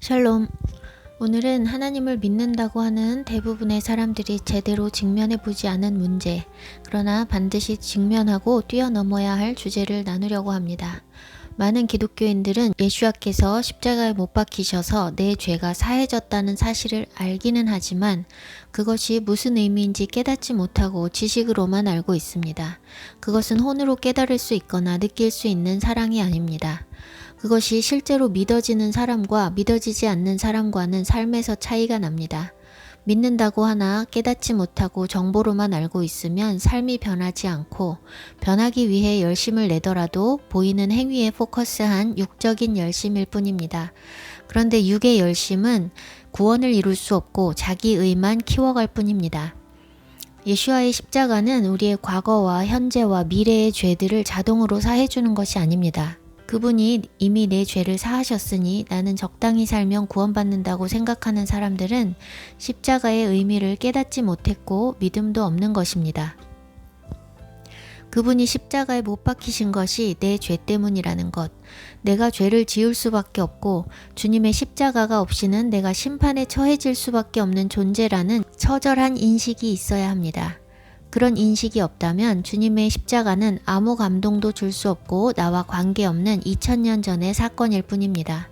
샬롬. 오늘은 하나님을 믿는다고 하는 대부분의 사람들이 제대로 직면해 보지 않은 문제, 그러나 반드시 직면하고 뛰어넘어야 할 주제를 나누려고 합니다. 많은 기독교인들은 예수와께서 십자가에 못 박히셔서 내 죄가 사해졌다는 사실을 알기는 하지만 그것이 무슨 의미인지 깨닫지 못하고 지식으로만 알고 있습니다. 그것은 혼으로 깨달을 수 있거나 느낄 수 있는 사랑이 아닙니다. 그것이 실제로 믿어지는 사람과 믿어지지 않는 사람과는 삶에서 차이가 납니다. 믿는다고 하나 깨닫지 못하고 정보로만 알고 있으면 삶이 변하지 않고, 변하기 위해 열심을 내더라도 보이는 행위에 포커스한 육적인 열심일 뿐입니다. 그런데 육의 열심은 구원을 이룰 수 없고 자기 의만 키워갈 뿐입니다. 예수와의 십자가는 우리의 과거와 현재와 미래의 죄들을 자동으로 사해주는 것이 아닙니다. 그분이 이미 내 죄를 사하셨으니 나는 적당히 살면 구원받는다고 생각하는 사람들은 십자가의 의미를 깨닫지 못했고 믿음도 없는 것입니다. 그분이 십자가에 못 박히신 것이 내 죄 때문이라는 것, 내가 죄를 지을 수밖에 없고 주님의 십자가가 없이는 내가 심판에 처해질 수밖에 없는 존재라는 처절한 인식이 있어야 합니다. 그런 인식이 없다면 주님의 십자가는 아무 감동도 줄 수 없고 나와 관계없는 2000년 전의 사건일 뿐입니다.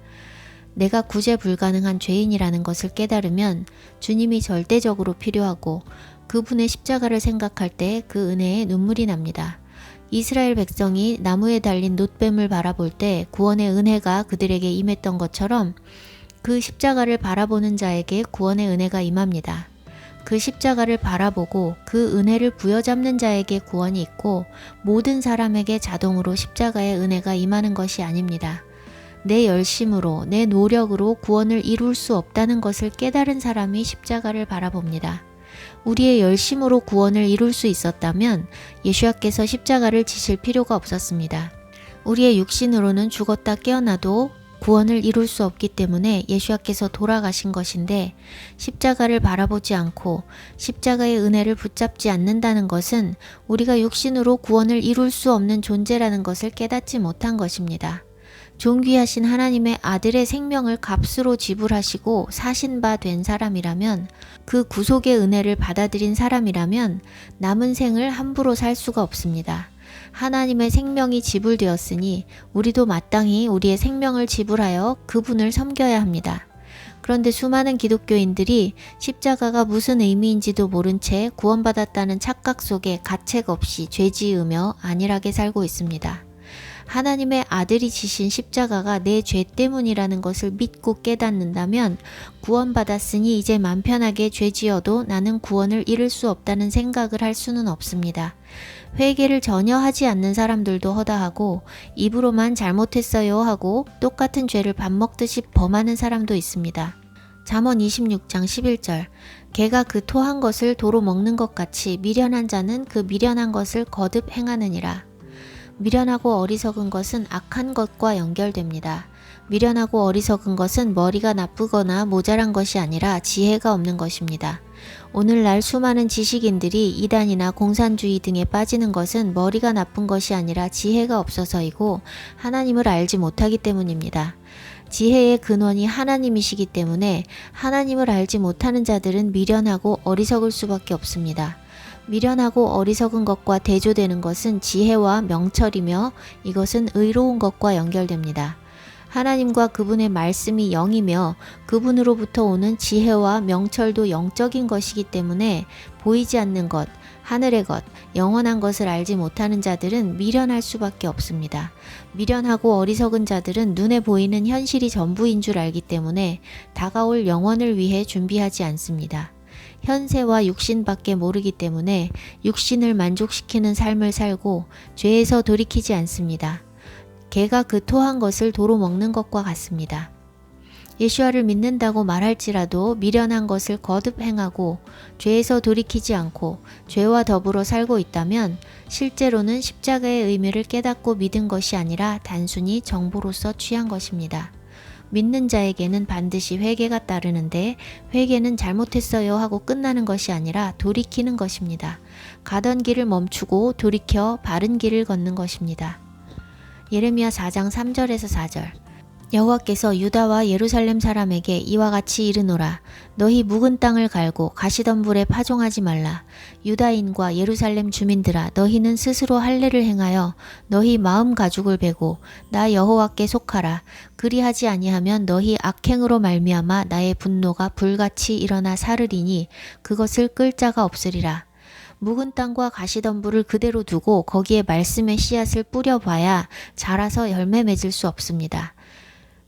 내가 구제 불가능한 죄인이라는 것을 깨달으면 주님이 절대적으로 필요하고 그분의 십자가를 생각할 때 그 은혜에 눈물이 납니다. 이스라엘 백성이 나무에 달린 놋뱀을 바라볼 때 구원의 은혜가 그들에게 임했던 것처럼 그 십자가를 바라보는 자에게 구원의 은혜가 임합니다. 그 십자가를 바라보고 그 은혜를 부여잡는 자에게 구원이 있고 모든 사람에게 자동으로 십자가의 은혜가 임하는 것이 아닙니다. 내 열심으로, 내 노력으로 구원을 이룰 수 없다는 것을 깨달은 사람이 십자가를 바라봅니다. 우리의 열심으로 구원을 이룰 수 있었다면 예수와께서 십자가를 지실 필요가 없었습니다. 우리의 육신으로는 죽었다 깨어나도 구원을 이룰 수 없기 때문에 예수와께서 돌아가신 것인데, 십자가를 바라보지 않고 십자가의 은혜를 붙잡지 않는다는 것은 우리가 육신으로 구원을 이룰 수 없는 존재라는 것을 깨닫지 못한 것입니다. 존귀하신 하나님의 아들의 생명을 값으로 지불하시고 사신 바 된 사람이라면, 그 구속의 은혜를 받아들인 사람이라면 남은 생을 함부로 살 수가 없습니다. 하나님의 생명이 지불되었으니 우리도 마땅히 우리의 생명을 지불하여 그분을 섬겨야 합니다. 그런데 수많은 기독교인들이 십자가가 무슨 의미인지도 모른 채 구원받았다는 착각 속에 가책 없이 죄지으며 안일하게 살고 있습니다. 하나님의 아들이 지신 십자가가 내 죄 때문이라는 것을 믿고 깨닫는다면 구원받았으니 이제 맘 편하게 죄지어도 나는 구원을 이룰 수 없다는 생각을 할 수는 없습니다. 회개를 전혀 하지 않는 사람들도 허다하고 입으로만 잘못했어요 하고 똑같은 죄를 밥 먹듯이 범하는 사람도 있습니다. 잠언 26장 11절, 개가 그 토한 것을 도로 먹는 것 같이 미련한 자는 그 미련한 것을 거듭 행하느니라. 미련하고 어리석은 것은 악한 것과 연결됩니다. 미련하고 어리석은 것은 머리가 나쁘거나 모자란 것이 아니라 지혜가 없는 것입니다. 오늘날 수많은 지식인들이 이단이나 공산주의 등에 빠지는 것은 머리가 나쁜 것이 아니라 지혜가 없어서이고 하나님을 알지 못하기 때문입니다. 지혜의 근원이 하나님이시기 때문에 하나님을 알지 못하는 자들은 미련하고 어리석을 수밖에 없습니다. 미련하고 어리석은 것과 대조되는 것은 지혜와 명철이며 이것은 의로운 것과 연결됩니다. 하나님과 그분의 말씀이 영이며 그분으로부터 오는 지혜와 명철도 영적인 것이기 때문에 보이지 않는 것, 하늘의 것, 영원한 것을 알지 못하는 자들은 미련할 수밖에 없습니다. 미련하고 어리석은 자들은 눈에 보이는 현실이 전부인 줄 알기 때문에 다가올 영원을 위해 준비하지 않습니다. 현세와 육신밖에 모르기 때문에 육신을 만족시키는 삶을 살고 죄에서 돌이키지 않습니다. 개가 그 토한 것을 도로 먹는 것과 같습니다. 예수와를 믿는다고 말할지라도 미련한 것을 거듭 행하고 죄에서 돌이키지 않고 죄와 더불어 살고 있다면 실제로는 십자가의 의미를 깨닫고 믿은 것이 아니라 단순히 정보로서 취한 것입니다. 믿는 자에게는 반드시 회개가 따르는데 회개는 잘못했어요 하고 끝나는 것이 아니라 돌이키는 것입니다. 가던 길을 멈추고 돌이켜 바른 길을 걷는 것입니다. 예레미야 4장 3절에서 4절, 여호와께서 유다와 예루살렘 사람에게 이와 같이 이르노라. 너희 묵은 땅을 갈고 가시덤불에 파종하지 말라. 유다인과 예루살렘 주민들아, 너희는 스스로 할례를 행하여 너희 마음 가죽을 베고 나 여호와께 속하라. 그리하지 아니하면 너희 악행으로 말미암아 나의 분노가 불같이 일어나 사르리니 그것을 끌 자가 없으리라. 묵은 땅과 가시덤불을 그대로 두고 거기에 말씀의 씨앗을 뿌려봐야 자라서 열매 맺을 수 없습니다.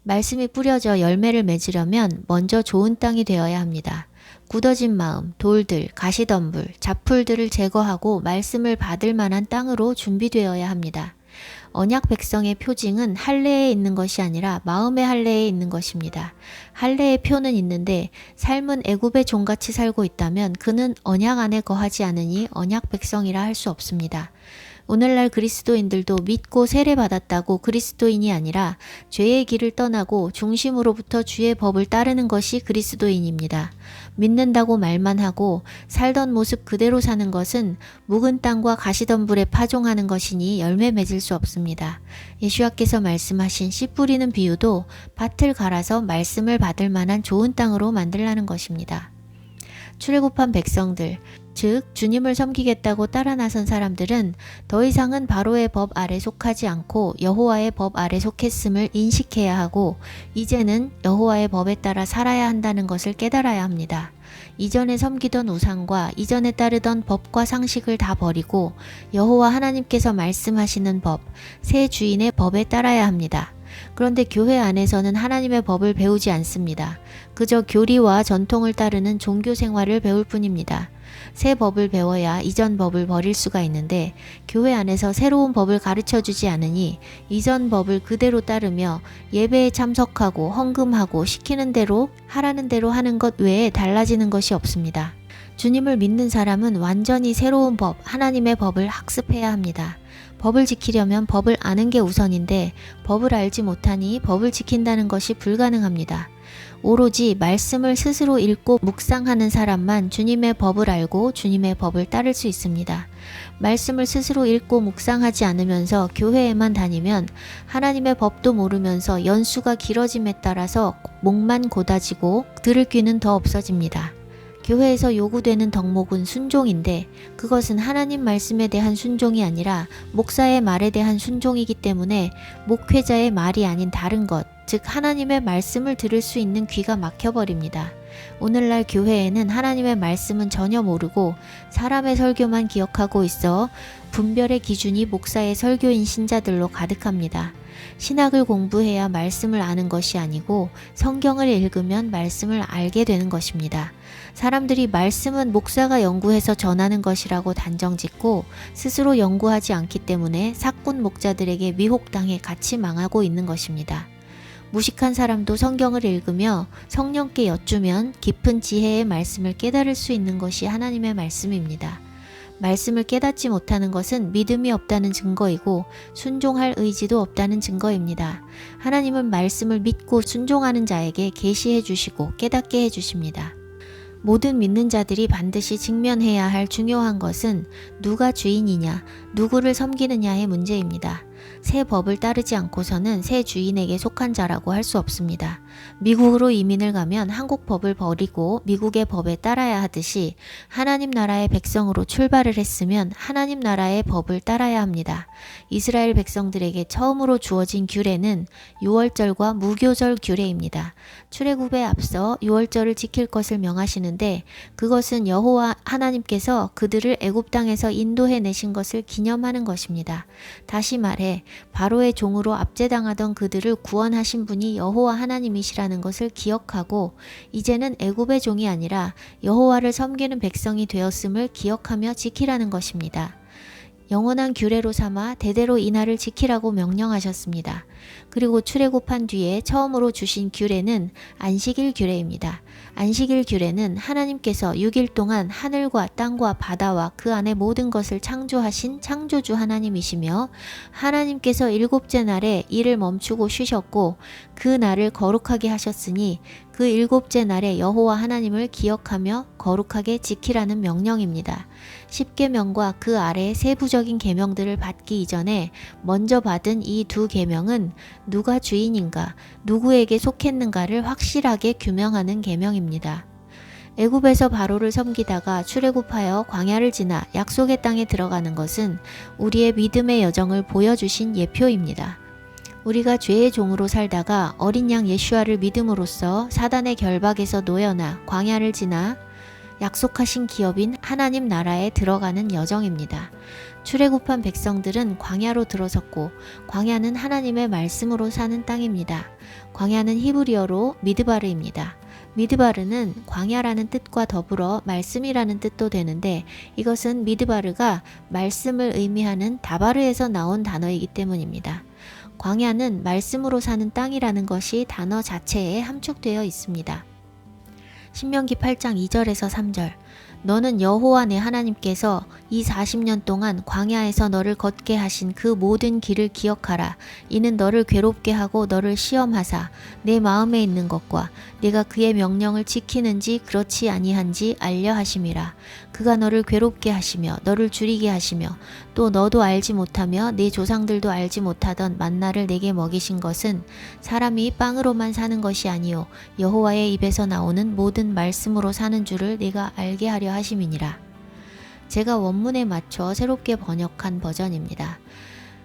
말씀이 뿌려져 열매를 맺으려면 먼저 좋은 땅이 되어야 합니다. 굳어진 마음, 돌들, 가시덤불, 잡풀들을 제거하고 말씀을 받을 만한 땅으로 준비되어야 합니다. 언약 백성의 표징은 할례에 있는 것이 아니라 마음의 할례에 있는 것입니다. 할례의 표는 있는데 삶은 애굽의 종같이 살고 있다면 그는 언약 안에 거하지 않으니 언약 백성이라 할 수 없습니다. 오늘날 그리스도인들도 믿고 세례받았다고 그리스도인이 아니라 죄의 길을 떠나고 중심으로부터 주의 법을 따르는 것이 그리스도인입니다. 믿는다고 말만 하고 살던 모습 그대로 사는 것은 묵은 땅과 가시덤불에 파종하는 것이니 열매 맺을 수 없습니다. 예수와께서 말씀하신 씨 뿌리는 비유도 밭을 갈아서 말씀을 받을 만한 좋은 땅으로 만들라는 것입니다. 출애굽한 백성들, 즉 주님을 섬기겠다고 따라 나선 사람들은 더 이상은 바로의 법 아래 속하지 않고 여호와의 법 아래 속했음을 인식해야 하고 이제는 여호와의 법에 따라 살아야 한다는 것을 깨달아야 합니다. 이전에 섬기던 우상과 이전에 따르던 법과 상식을 다 버리고 여호와 하나님께서 말씀하시는 법, 새 주인의 법에 따라야 합니다. 그런데 교회 안에서는 하나님의 법을 배우지 않습니다. 그저 교리와 전통을 따르는 종교 생활을 배울 뿐입니다. 새 법을 배워야 이전 법을 버릴 수가 있는데 교회 안에서 새로운 법을 가르쳐 주지 않으니 이전 법을 그대로 따르며 예배에 참석하고 헌금하고 시키는 대로 하라는 대로 하는 것 외에 달라지는 것이 없습니다. 주님을 믿는 사람은 완전히 새로운 법, 하나님의 법을 학습해야 합니다. 법을 지키려면 법을 아는 게 우선인데 법을 알지 못하니 법을 지킨다는 것이 불가능합니다. 오로지 말씀을 스스로 읽고 묵상하는 사람만 주님의 법을 알고 주님의 법을 따를 수 있습니다. 말씀을 스스로 읽고 묵상하지 않으면서 교회에만 다니면 하나님의 법도 모르면서 연수가 길어짐에 따라서 목만 고다지고 들을 귀는 더 없어집니다. 교회에서 요구되는 덕목은 순종인데 그것은 하나님 말씀에 대한 순종이 아니라 목사의 말에 대한 순종이기 때문에 목회자의 말이 아닌 다른 것, 즉 하나님의 말씀을 들을 수 있는 귀가 막혀버립니다. 오늘날 교회에는 하나님의 말씀은 전혀 모르고 사람의 설교만 기억하고 있어 분별의 기준이 목사의 설교인 신자들로 가득합니다. 신학을 공부해야 말씀을 아는 것이 아니고 성경을 읽으면 말씀을 알게 되는 것입니다. 사람들이 말씀은 목사가 연구해서 전하는 것이라고 단정짓고 스스로 연구하지 않기 때문에 사꾼 목자들에게 미혹당해 같이 망하고 있는 것입니다. 무식한 사람도 성경을 읽으며 성령께 여쭈면 깊은 지혜의 말씀을 깨달을 수 있는 것이 하나님의 말씀입니다. 말씀을 깨닫지 못하는 것은 믿음이 없다는 증거이고 순종할 의지도 없다는 증거입니다. 하나님은 말씀을 믿고 순종하는 자에게 계시해 주시고 깨닫게 해 주십니다. 모든 믿는 자들이 반드시 직면해야 할 중요한 것은 누가 주인이냐, 누구를 섬기느냐의 문제입니다. 새 법을 따르지 않고서는 새 주인에게 속한 자라고 할 수 없습니다. 미국으로 이민을 가면 한국 법을 버리고 미국의 법에 따라야 하듯이 하나님 나라의 백성으로 출발을 했으면 하나님 나라의 법을 따라야 합니다. 이스라엘 백성들에게 처음으로 주어진 규례는 유월절과 무교절 규례입니다. 출애굽에 앞서 유월절을 지킬 것을 명하시는데 그것은 여호와 하나님께서 그들을 애굽 땅에서 인도해 내신 것을 기념하는 것입니다. 다시 말해 바로의 종으로 압제당하던 그들을 구원하신 분이 여호와 하나님이시라는 것을 기억하고 이제는 애굽의 종이 아니라 여호와를 섬기는 백성이 되었음을 기억하며 지키라는 것입니다. 영원한 규례로 삼아 대대로 이 날을 지키라고 명령하셨습니다. 그리고 출애굽한 뒤에 처음으로 주신 규례는 안식일 규례입니다. 안식일 규례는 하나님께서 6일 동안 하늘과 땅과 바다와 그 안에 모든 것을 창조하신 창조주 하나님이시며 하나님께서 일곱째 날에 일을 멈추고 쉬셨고 그 날을 거룩하게 하셨으니 그 일곱째 날에 여호와 하나님을 기억하며 거룩하게 지키라는 명령입니다. 십계명과 그 아래의 세부적인 계명들을 받기 이전에 먼저 받은 이 두 계명은 누가 주인인가, 누구에게 속했는가를 확실하게 규명하는 계명입니다. 애굽에서 바로를 섬기다가 출애굽하여 광야를 지나 약속의 땅에 들어가는 것은 우리의 믿음의 여정을 보여주신 예표입니다. 우리가 죄의 종으로 살다가 어린 양 예슈아를 믿음으로써 사단의 결박에서 놓여나 광야를 지나 약속하신 기업인 하나님 나라에 들어가는 여정입니다. 출애굽한 백성들은 광야로 들어섰고 광야는 하나님의 말씀으로 사는 땅입니다. 광야는 히브리어로 미드바르입니다. 미드바르는 광야라는 뜻과 더불어 말씀이라는 뜻도 되는데 이것은 미드바르가 말씀을 의미하는 다바르에서 나온 단어이기 때문입니다. 광야는 말씀으로 사는 땅이라는 것이 단어 자체에 함축되어 있습니다. 신명기 8장 2절에서 3절 너는 여호와 내 하나님께서 이 40년 동안 광야에서 너를 걷게 하신 그 모든 길을 기억하라. 이는 너를 괴롭게 하고 너를 시험하사 내 마음에 있는 것과 네가 그의 명령을 지키는지 그렇지 아니한지 알려 하심이라. 그가 너를 괴롭게 하시며 너를 줄이게 하시며 또 너도 알지 못하며 네 조상들도 알지 못하던 만나를 내게 먹이신 것은 사람이 빵으로만 사는 것이 아니요 여호와의 입에서 나오는 모든 말씀으로 사는 줄을 네가 알게 하려 하심이니라. 제가 원문에 맞춰 새롭게 번역한 버전입니다.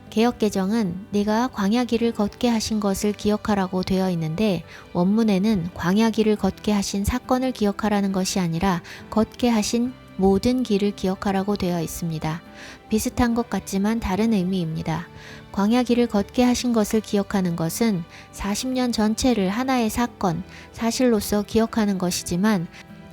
개역개정은 네가 광야길을 걷게 하신 것을 기억하라고 되어 있는데 원문에는 광야길을 걷게 하신 사건을 기억하라는 것이 아니라 걷게 하신 모든 길을 기억하라고 되어 있습니다. 비슷한 것 같지만 다른 의미입니다. 광야길을 걷게 하신 것을 기억하는 것은 40년 전체를 하나의 사건, 사실로서 기억하는 것이지만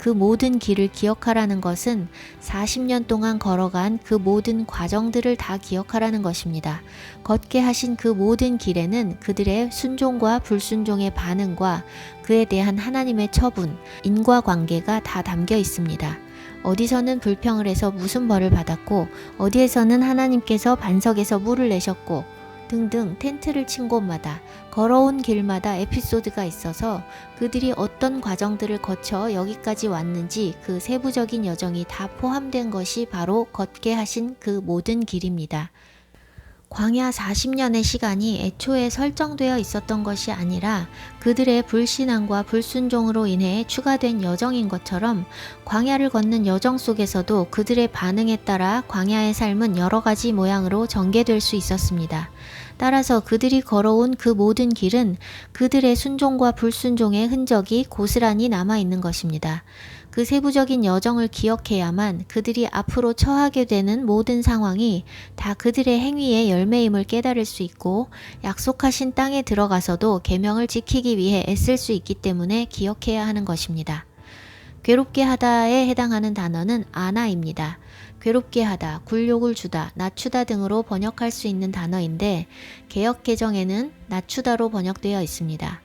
그 모든 길을 기억하라는 것은 40년 동안 걸어간 그 모든 과정들을 다 기억하라는 것입니다. 걷게 하신 그 모든 길에는 그들의 순종과 불순종의 반응과 그에 대한 하나님의 처분, 인과관계가 다 담겨 있습니다. 어디서는 불평을 해서 무슨 벌을 받았고 어디에서는 하나님께서 반석에서 물을 내셨고 등등 텐트를 친 곳마다 걸어온 길마다 에피소드가 있어서 그들이 어떤 과정들을 거쳐 여기까지 왔는지 그 세부적인 여정이 다 포함된 것이 바로 걷게 하신 그 모든 길입니다. 광야 40년의 시간이 애초에 설정되어 있었던 것이 아니라 그들의 불신앙과 불순종으로 인해 추가된 여정인 것처럼 광야를 걷는 여정 속에서도 그들의 반응에 따라 광야의 삶은 여러 가지 모양으로 전개될 수 있었습니다. 따라서 그들이 걸어온 그 모든 길은 그들의 순종과 불순종의 흔적이 고스란히 남아있는 것입니다. 그 세부적인 여정을 기억해야만 그들이 앞으로 처하게 되는 모든 상황이 다 그들의 행위의 열매임을 깨달을 수 있고 약속하신 땅에 들어가서도 계명을 지키기 위해 애쓸 수 있기 때문에 기억해야 하는 것입니다. 괴롭게 하다에 해당하는 단어는 아나입니다. 괴롭게 하다, 굴욕을 주다, 낮추다 등으로 번역할 수 있는 단어인데 개역개정에는 낮추다로 번역되어 있습니다.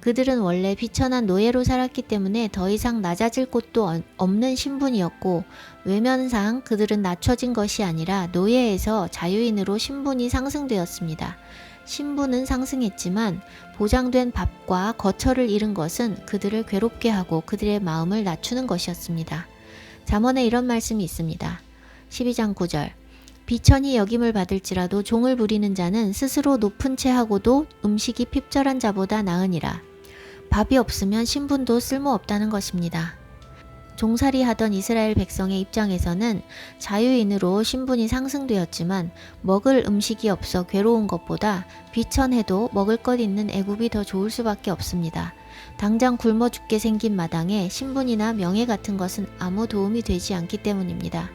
그들은 원래 비천한 노예로 살았기 때문에 더 이상 낮아질 곳도 없는 신분이었고 외면상 그들은 낮춰진 것이 아니라 노예에서 자유인으로 신분이 상승되었습니다. 신분은 상승했지만 보장된 밥과 거처를 잃은 것은 그들을 괴롭게 하고 그들의 마음을 낮추는 것이었습니다. 잠언에 이런 말씀이 있습니다. 12장 9절 비천이 여김을 받을지라도 종을 부리는 자는 스스로 높은 채 하고도 음식이 핍절한 자보다 나으니라. 밥이 없으면 신분도 쓸모없다는 것입니다. 종살이 하던 이스라엘 백성의 입장에서는 자유인으로 신분이 상승되었지만 먹을 음식이 없어 괴로운 것보다 비천해도 먹을 것 있는 애굽이 더 좋을 수밖에 없습니다. 당장 굶어 죽게 생긴 마당에 신분이나 명예 같은 것은 아무 도움이 되지 않기 때문입니다.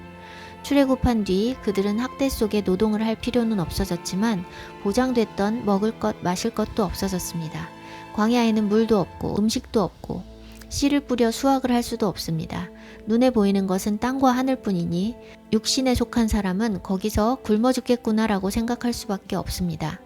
출애굽한 뒤 그들은 학대 속에 노동을 할 필요는 없어졌지만 보장됐던 먹을 것, 마실 것도 없어졌습니다. 광야에는 물도 없고 음식도 없고 씨를 뿌려 수확을 할 수도 없습니다. 눈에 보이는 것은 땅과 하늘뿐이니 육신에 속한 사람은 거기서 굶어 죽겠구나라고 생각할 수밖에 없습니다.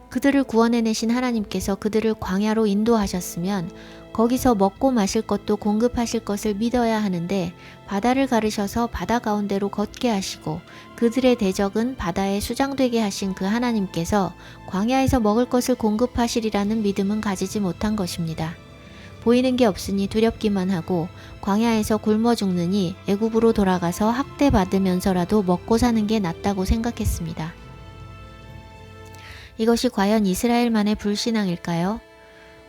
그들을 구원해내신 하나님께서 그들을 광야로 인도하셨으면 거기서 먹고 마실 것도 공급하실 것을 믿어야 하는데 바다를 가르셔서 바다 가운데로 걷게 하시고 그들의 대적은 바다에 수장되게 하신 그 하나님께서 광야에서 먹을 것을 공급하시리라는 믿음은 가지지 못한 것입니다. 보이는 게 없으니 두렵기만 하고 광야에서 굶어 죽느니 애굽으로 돌아가서 학대받으면서라도 먹고 사는 게 낫다고 생각했습니다. 이것이 과연 이스라엘만의 불신앙일까요?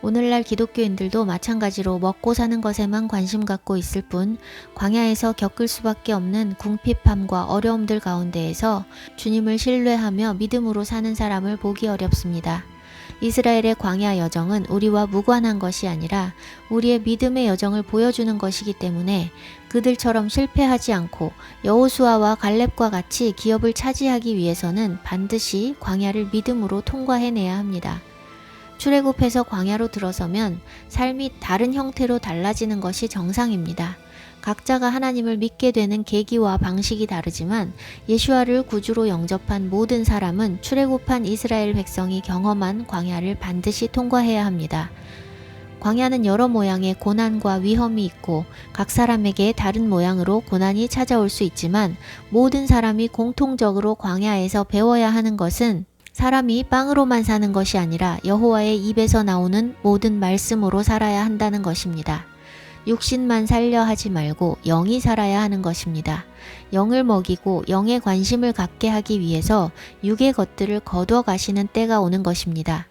오늘날 기독교인들도 마찬가지로 먹고 사는 것에만 관심 갖고 있을 뿐 광야에서 겪을 수밖에 없는 궁핍함과 어려움들 가운데에서 주님을 신뢰하며 믿음으로 사는 사람을 보기 어렵습니다. 이스라엘의 광야 여정은 우리와 무관한 것이 아니라 우리의 믿음의 여정을 보여주는 것이기 때문에 그들처럼 실패하지 않고 여호수아와 갈렙과 같이 기업을 차지하기 위해서는 반드시 광야를 믿음으로 통과해내야 합니다. 출애굽해서 광야로 들어서면 삶이 다른 형태로 달라지는 것이 정상입니다. 각자가 하나님을 믿게 되는 계기와 방식이 다르지만 예수와를 구주로 영접한 모든 사람은 출애굽한 이스라엘 백성이 경험한 광야를 반드시 통과해야 합니다. 광야는 여러 모양의 고난과 위험이 있고 각 사람에게 다른 모양으로 고난이 찾아올 수 있지만 모든 사람이 공통적으로 광야에서 배워야 하는 것은 사람이 빵으로만 사는 것이 아니라 여호와의 입에서 나오는 모든 말씀으로 살아야 한다는 것입니다. 육신만 살려 하지 말고 영이 살아야 하는 것입니다. 영을 먹이고 영에 관심을 갖게 하기 위해서 육의 것들을 거두어 가시는 때가 오는 것입니다.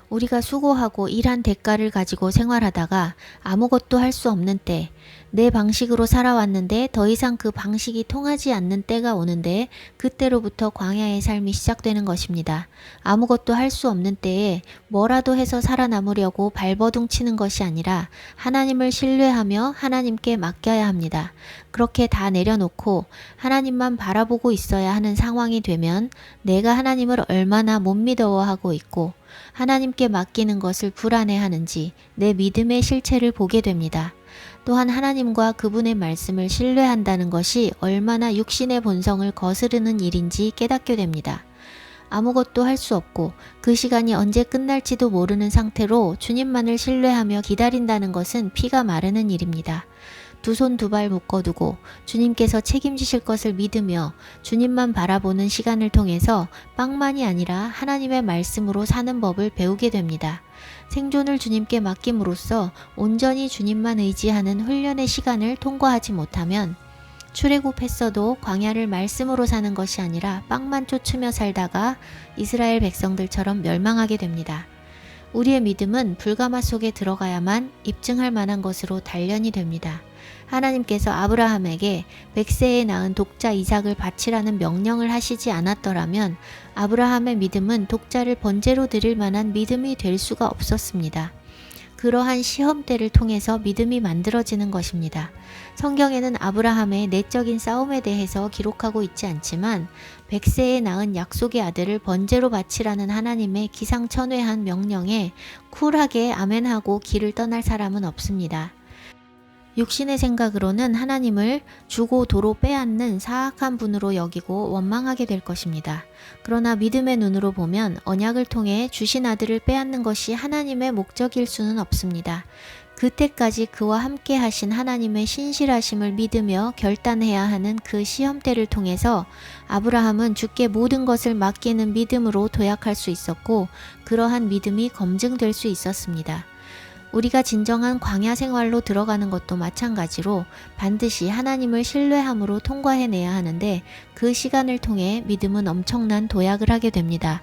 우리가 수고하고 일한 대가를 가지고 생활하다가 아무것도 할 수 없는 때, 내 방식으로 살아왔는데 더 이상 그 방식이 통하지 않는 때가 오는데 그때로부터 광야의 삶이 시작되는 것입니다. 아무것도 할 수 없는 때에 뭐라도 해서 살아남으려고 발버둥 치는 것이 아니라 하나님을 신뢰하며 하나님께 맡겨야 합니다. 그렇게 다 내려놓고 하나님만 바라보고 있어야 하는 상황이 되면 내가 하나님을 얼마나 못 믿어하고 있고 하나님께 맡기는 것을 불안해하는지 내 믿음의 실체를 보게 됩니다. 또한 하나님과 그분의 말씀을 신뢰한다는 것이 얼마나 육신의 본성을 거스르는 일인지 깨닫게 됩니다. 아무것도 할 수 없고 그 시간이 언제 끝날지도 모르는 상태로 주님만을 신뢰하며 기다린다는 것은 피가 마르는 일입니다. 두 손 두 발 묶어두고 주님께서 책임지실 것을 믿으며 주님만 바라보는 시간을 통해서 빵만이 아니라 하나님의 말씀으로 사는 법을 배우게 됩니다. 생존을 주님께 맡김으로써 온전히 주님만 의지하는 훈련의 시간을 통과하지 못하면 출애굽했어도 광야를 말씀으로 사는 것이 아니라 빵만 쫓으며 살다가 이스라엘 백성들처럼 멸망하게 됩니다. 우리의 믿음은 불가마 속에 들어가야만 입증할 만한 것으로 단련이 됩니다. 하나님께서 아브라함에게 100세에 낳은 독자 이삭을 바치라는 명령을 하시지 않았더라면 아브라함의 믿음은 독자를 번제로 드릴 만한 믿음이 될 수가 없었습니다. 그러한 시험대를 통해서 믿음이 만들어지는 것입니다. 성경에는 아브라함의 내적인 싸움에 대해서 기록하고 있지 않지만 100세에 낳은 약속의 아들을 번제로 바치라는 하나님의 기상천외한 명령에 쿨하게 아멘하고 길을 떠날 사람은 없습니다. 육신의 생각으로는 하나님을 주고 도로 빼앗는 사악한 분으로 여기고 원망하게 될 것입니다. 그러나 믿음의 눈으로 보면 언약을 통해 주신 아들을 빼앗는 것이 하나님의 목적일 수는 없습니다. 그때까지 그와 함께 하신 하나님의 신실하심을 믿으며 결단해야 하는 그 시험대를 통해서 아브라함은 주께 모든 것을 맡기는 믿음으로 도약할 수 있었고 그러한 믿음이 검증될 수 있었습니다. 우리가 진정한 광야 생활로 들어가는 것도 마찬가지로 반드시 하나님을 신뢰함으로 통과해내야 하는데 그 시간을 통해 믿음은 엄청난 도약을 하게 됩니다.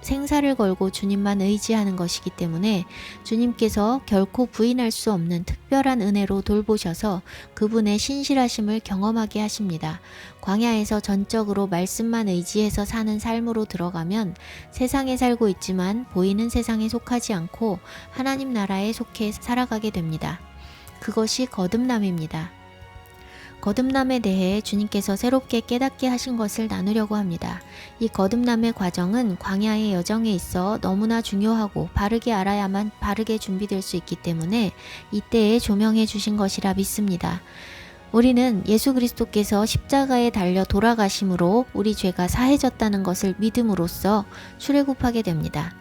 생사를 걸고 주님만 의지하는 것이기 때문에 주님께서 결코 부인할 수 없는 특별한 은혜로 돌보셔서 그분의 신실하심을 경험하게 하십니다. 광야에서 전적으로 말씀만 의지해서 사는 삶으로 들어가면 세상에 살고 있지만 보이는 세상에 속하지 않고 하나님 나라에 속해 살아가게 됩니다. 그것이 거듭남입니다. 거듭남에 대해 주님께서 새롭게 깨닫게 하신 것을 나누려고 합니다. 이 거듭남의 과정은 광야의 여정에 있어 너무나 중요하고 바르게 알아야만 바르게 준비될 수 있기 때문에 이때에 조명해 주신 것이라 믿습니다. 우리는 예수 그리스도께서 십자가에 달려 돌아가심으로 우리 죄가 사해졌다는 것을 믿음으로써 출애굽하게 됩니다.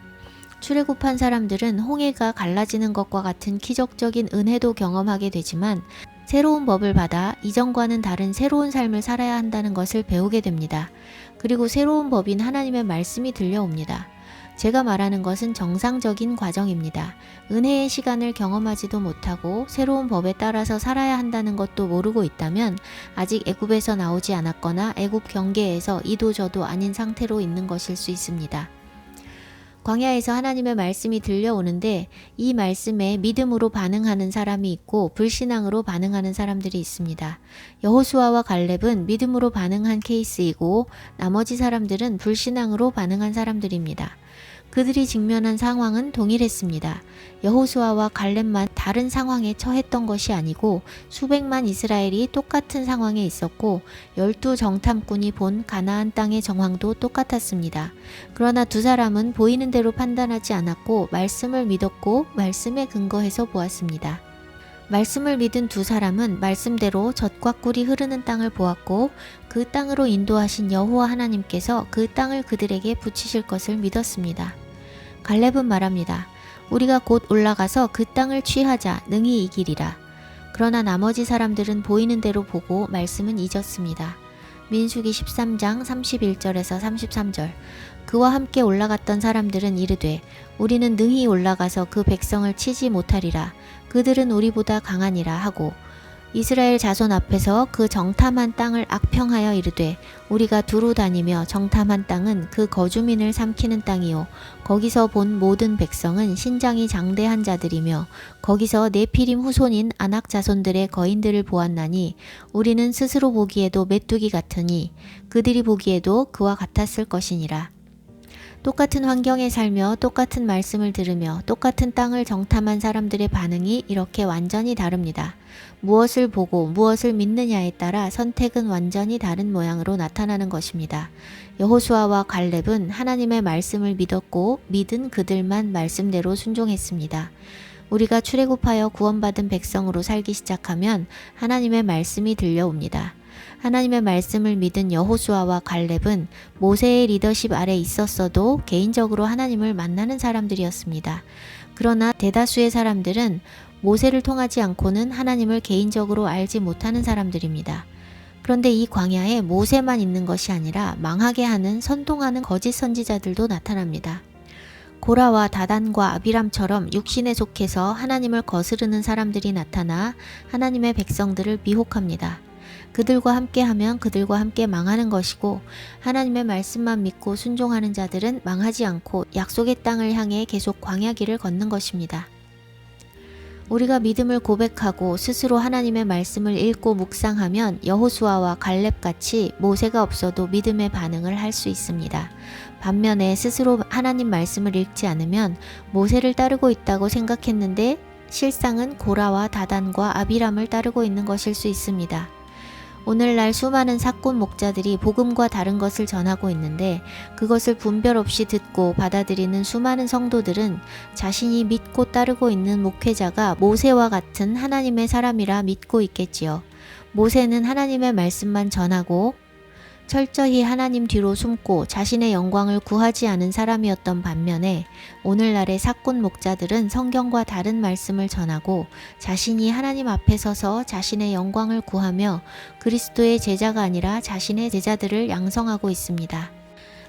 출애굽한 사람들은 홍해가 갈라지는 것과 같은 기적적인 은혜도 경험하게 되지만 새로운 법을 받아 이전과는 다른 새로운 삶을 살아야 한다는 것을 배우게 됩니다. 그리고 새로운 법인 하나님의 말씀이 들려옵니다. 제가 말하는 것은 정상적인 과정입니다. 은혜의 시간을 경험하지도 못하고 새로운 법에 따라서 살아야 한다는 것도 모르고 있다면 아직 애굽에서 나오지 않았거나 애굽 경계에서 이도저도 아닌 상태로 있는 것일 수 있습니다. 광야에서 하나님의 말씀이 들려오는데 이 말씀에 믿음으로 반응하는 사람이 있고 불신앙으로 반응하는 사람들이 있습니다. 여호수아와 갈렙은 믿음으로 반응한 케이스이고 나머지 사람들은 불신앙으로 반응한 사람들입니다. 그들이 직면한 상황은 동일했습니다. 여호수아와 갈렙만 다른 상황에 처했던 것이 아니고 수백만 이스라엘이 똑같은 상황에 있었고 12 정탐꾼이 본 가나안 땅의 정황도 똑같았습니다. 그러나 두 사람은 보이는 대로 판단하지 않았고 말씀을 믿었고 말씀에 근거해서 보았습니다. 말씀을 믿은 두 사람은 말씀대로 젖과 꿀이 흐르는 땅을 보았고 그 땅으로 인도하신 여호와 하나님께서 그 땅을 그들에게 붙이실 것을 믿었습니다. 갈렙은 말합니다. 우리가 곧 올라가서 그 땅을 취하자 능히 이기리라. 그러나 나머지 사람들은 보이는 대로 보고 말씀은 잊었습니다. 민수기 13장 31절에서 33절. 그와 함께 올라갔던 사람들은 이르되 우리는 능히 올라가서 그 백성을 치지 못하리라. 그들은 우리보다 강하니라 하고 이스라엘 자손 앞에서 그 정탐한 땅을 악평하여 이르되 우리가 두루 다니며 정탐한 땅은 그 거주민을 삼키는 땅이요 거기서 본 모든 백성은 신장이 장대한 자들이며 거기서 네피림 후손인 아낙 자손들의 거인들을 보았나니 우리는 스스로 보기에도 메뚜기 같으니 그들이 보기에도 그와 같았을 것이니라. 똑같은 환경에 살며 똑같은 말씀을 들으며 똑같은 땅을 정탐한 사람들의 반응이 이렇게 완전히 다릅니다. 무엇을 보고 무엇을 믿느냐에 따라 선택은 완전히 다른 모양으로 나타나는 것입니다. 여호수아와 갈렙은 하나님의 말씀을 믿었고 믿은 그들만 말씀대로 순종했습니다. 우리가 출애굽하여 구원받은 백성으로 살기 시작하면 하나님의 말씀이 들려옵니다. 하나님의 말씀을 믿은 여호수아와 갈렙은 모세의 리더십 아래 있었어도 개인적으로 하나님을 만나는 사람들이었습니다. 그러나 대다수의 사람들은 모세를 통하지 않고는 하나님을 개인적으로 알지 못하는 사람들입니다. 그런데 이 광야에 모세만 있는 것이 아니라 망하게 하는 선동하는 거짓 선지자들도 나타납니다. 고라와 다단과 아비람처럼 육신에 속해서 하나님을 거스르는 사람들이 나타나 하나님의 백성들을 미혹합니다. 그들과 함께하면 그들과 함께 망하는 것이고 하나님의 말씀만 믿고 순종하는 자들은 망하지 않고 약속의 땅을 향해 계속 광야길을 걷는 것입니다. 우리가 믿음을 고백하고 스스로 하나님의 말씀을 읽고 묵상하면 여호수아와 갈렙같이 모세가 없어도 믿음의 반응을 할 수 있습니다. 반면에 스스로 하나님 말씀을 읽지 않으면 모세를 따르고 있다고 생각했는데 실상은 고라와 다단과 아비람을 따르고 있는 것일 수 있습니다. 오늘날 수많은 사꾼 목자들이 복음과 다른 것을 전하고 있는데 그것을 분별 없이 듣고 받아들이는 수많은 성도들은 자신이 믿고 따르고 있는 목회자가 모세와 같은 하나님의 사람이라 믿고 있겠지요. 모세는 하나님의 말씀만 전하고 철저히 하나님 뒤로 숨고 자신의 영광을 구하지 않은 사람이었던 반면에 오늘날의 사꾼 목자들은 성경과 다른 말씀을 전하고 자신이 하나님 앞에 서서 자신의 영광을 구하며 그리스도의 제자가 아니라 자신의 제자들을 양성하고 있습니다.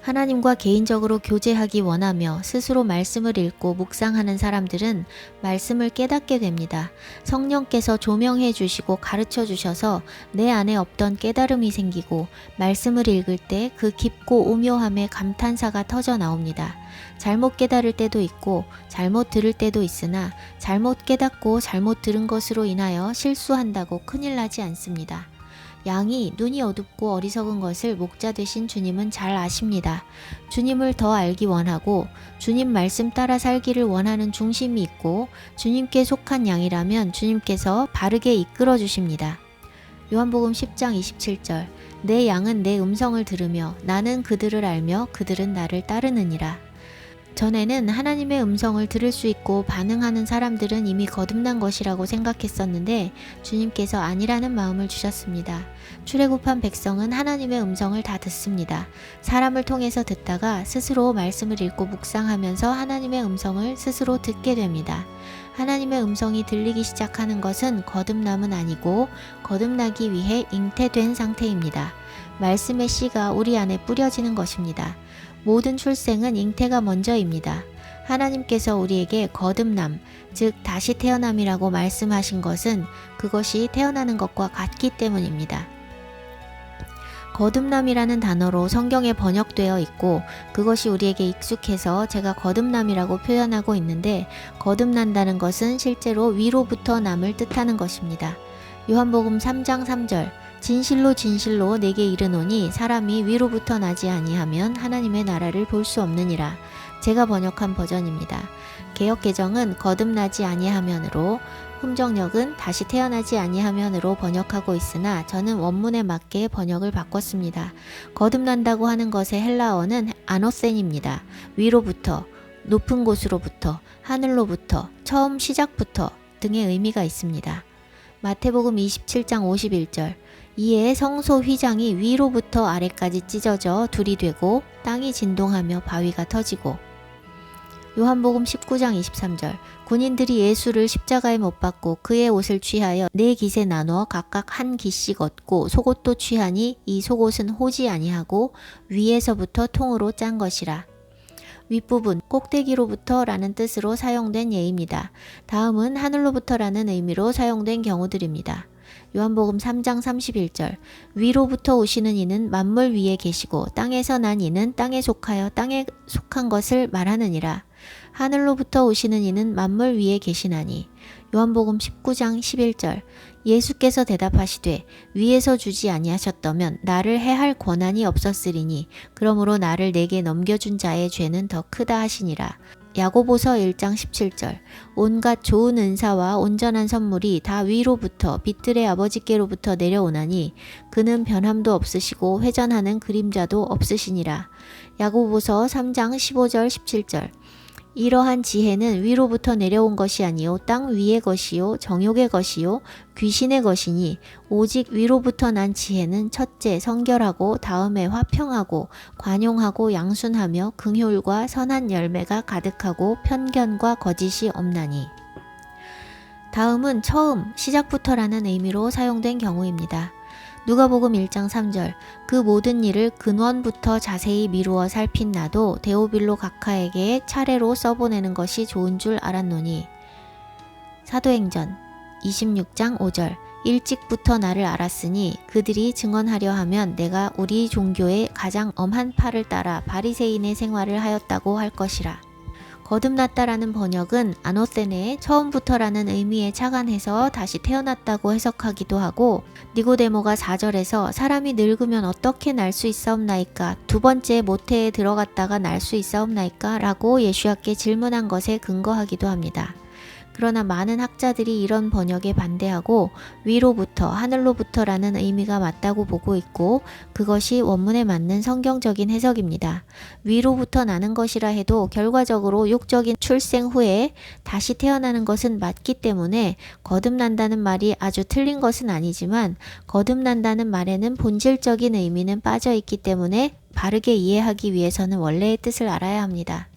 하나님과 개인적으로 교제하기 원하며 스스로 말씀을 읽고 묵상하는 사람들은 말씀을 깨닫게 됩니다. 성령께서 조명해 주시고 가르쳐 주셔서 내 안에 없던 깨달음이 생기고 말씀을 읽을 때 그 깊고 오묘함에 감탄사가 터져 나옵니다. 잘못 깨달을 때도 있고 잘못 들을 때도 있으나 잘못 깨닫고 잘못 들은 것으로 인하여 실수한다고 큰일 나지 않습니다. 양이 눈이 어둡고 어리석은 것을 목자 되신 주님은 잘 아십니다. 주님을 더 알기 원하고 주님 말씀 따라 살기를 원하는 중심이 있고 주님께 속한 양이라면 주님께서 바르게 이끌어 주십니다. 요한복음 10장 27절 내 양은 내 음성을 들으며 나는 그들을 알며 그들은 나를 따르느니라. 전에는 하나님의 음성을 들을 수 있고 반응하는 사람들은 이미 거듭난 것이라고 생각했었는데 주님께서 아니라는 마음을 주셨습니다. 출애굽한 백성은 하나님의 음성을 다 듣습니다. 사람을 통해서 듣다가 스스로 말씀을 읽고 묵상하면서 하나님의 음성을 스스로 듣게 됩니다. 하나님의 음성이 들리기 시작하는 것은 거듭남은 아니고 거듭나기 위해 잉태된 상태입니다. 말씀의 씨가 우리 안에 뿌려지는 것입니다. 모든 출생은 잉태가 먼저입니다. 하나님께서 우리에게 거듭남, 즉 다시 태어남이라고 말씀하신 것은 그것이 태어나는 것과 같기 때문입니다. 거듭남이라는 단어로 성경에 번역되어 있고 그것이 우리에게 익숙해서 제가 거듭남이라고 표현하고 있는데, 거듭난다는 것은 실제로 위로부터 남을 뜻하는 것입니다. 요한복음 3장 3절, 진실로 진실로 내게 이르노니 사람이 위로부터 나지 아니하면 하나님의 나라를 볼 수 없느니라. 제가 번역한 버전입니다. 개역개정은 거듭나지 아니하면으로, 흥정역은 다시 태어나지 아니하면으로 번역하고 있으나 저는 원문에 맞게 번역을 바꿨습니다. 거듭난다고 하는 것의 헬라어는 아노센입니다. 위로부터, 높은 곳으로부터, 하늘로부터, 처음 시작부터 등의 의미가 있습니다. 마태복음 27장 51절, 이에 성소 휘장이 위로부터 아래까지 찢어져 둘이 되고 땅이 진동하며 바위가 터지고, 요한복음 19장 23절, 군인들이 예수를 십자가에 못 박고 그의 옷을 취하여 네 깃에 나누어 각각 한 깃씩 얻고 속옷도 취하니 이 속옷은 호지 아니하고 위에서부터 통으로 짠 것이라. 윗부분 꼭대기로부터 라는 뜻으로 사용된 예입니다. 다음은 하늘로부터라는 의미로 사용된 경우들입니다. 요한복음 3장 31절, 위로부터 오시는 이는 만물 위에 계시고 땅에서 난 이는 땅에 속하여 땅에 속한 것을 말하느니라. 하늘로부터 오시는 이는 만물 위에 계시나니. 요한복음 19장 11절, 예수께서 대답하시되 위에서 주지 아니하셨다면 나를 해할 권한이 없었으리니 그러므로 나를 내게 넘겨준 자의 죄는 더 크다 하시니라. 야고보서 1장 17절, 온갖 좋은 은사와 온전한 선물이 다 위로부터 빛들의 아버지께로부터 내려오나니 그는 변함도 없으시고 회전하는 그림자도 없으시니라. 야고보서 3장 15절 17절, 이러한 지혜는 위로부터 내려온 것이 아니요 땅 위의 것이요 정욕의 것이요 귀신의 것이니 오직 위로부터 난 지혜는 첫째 성결하고 다음에 화평하고 관용하고 양순하며 긍휼과 선한 열매가 가득하고 편견과 거짓이 없나니. 다음은 처음, 시작부터라는 의미로 사용된 경우입니다. 누가복음 1장 3절, 그 모든 일을 근원부터 자세히 미루어 살핀 나도 데오빌로 각하에게 차례로 써보내는 것이 좋은 줄 알았노니. 사도행전 26장 5절, 일찍부터 나를 알았으니 그들이 증언하려 하면 내가 우리 종교의 가장 엄한 파를 따라 바리새인의 생활을 하였다고 할 것이라. 거듭났다라는 번역은 아노세네, 처음부터라는 의미에 착안해서 다시 태어났다고 해석하기도 하고, 니고데모가 4절에서 사람이 늙으면 어떻게 날 수 있사옵나이까, 두 번째 모태에 들어갔다가 날 수 있사옵나이까 라고 예수야께 질문한 것에 근거하기도 합니다. 그러나 많은 학자들이 이런 번역에 반대하고 위로부터, 하늘로부터라는 의미가 맞다고 보고 있고 그것이 원문에 맞는 성경적인 해석입니다. 위로부터 나는 것이라 해도 결과적으로 육적인 출생 후에 다시 태어나는 것은 맞기 때문에 거듭난다는 말이 아주 틀린 것은 아니지만 거듭난다는 말에는 본질적인 의미는 빠져 있기 때문에 바르게 이해하기 위해서는 원래의 뜻을 알아야 합니다.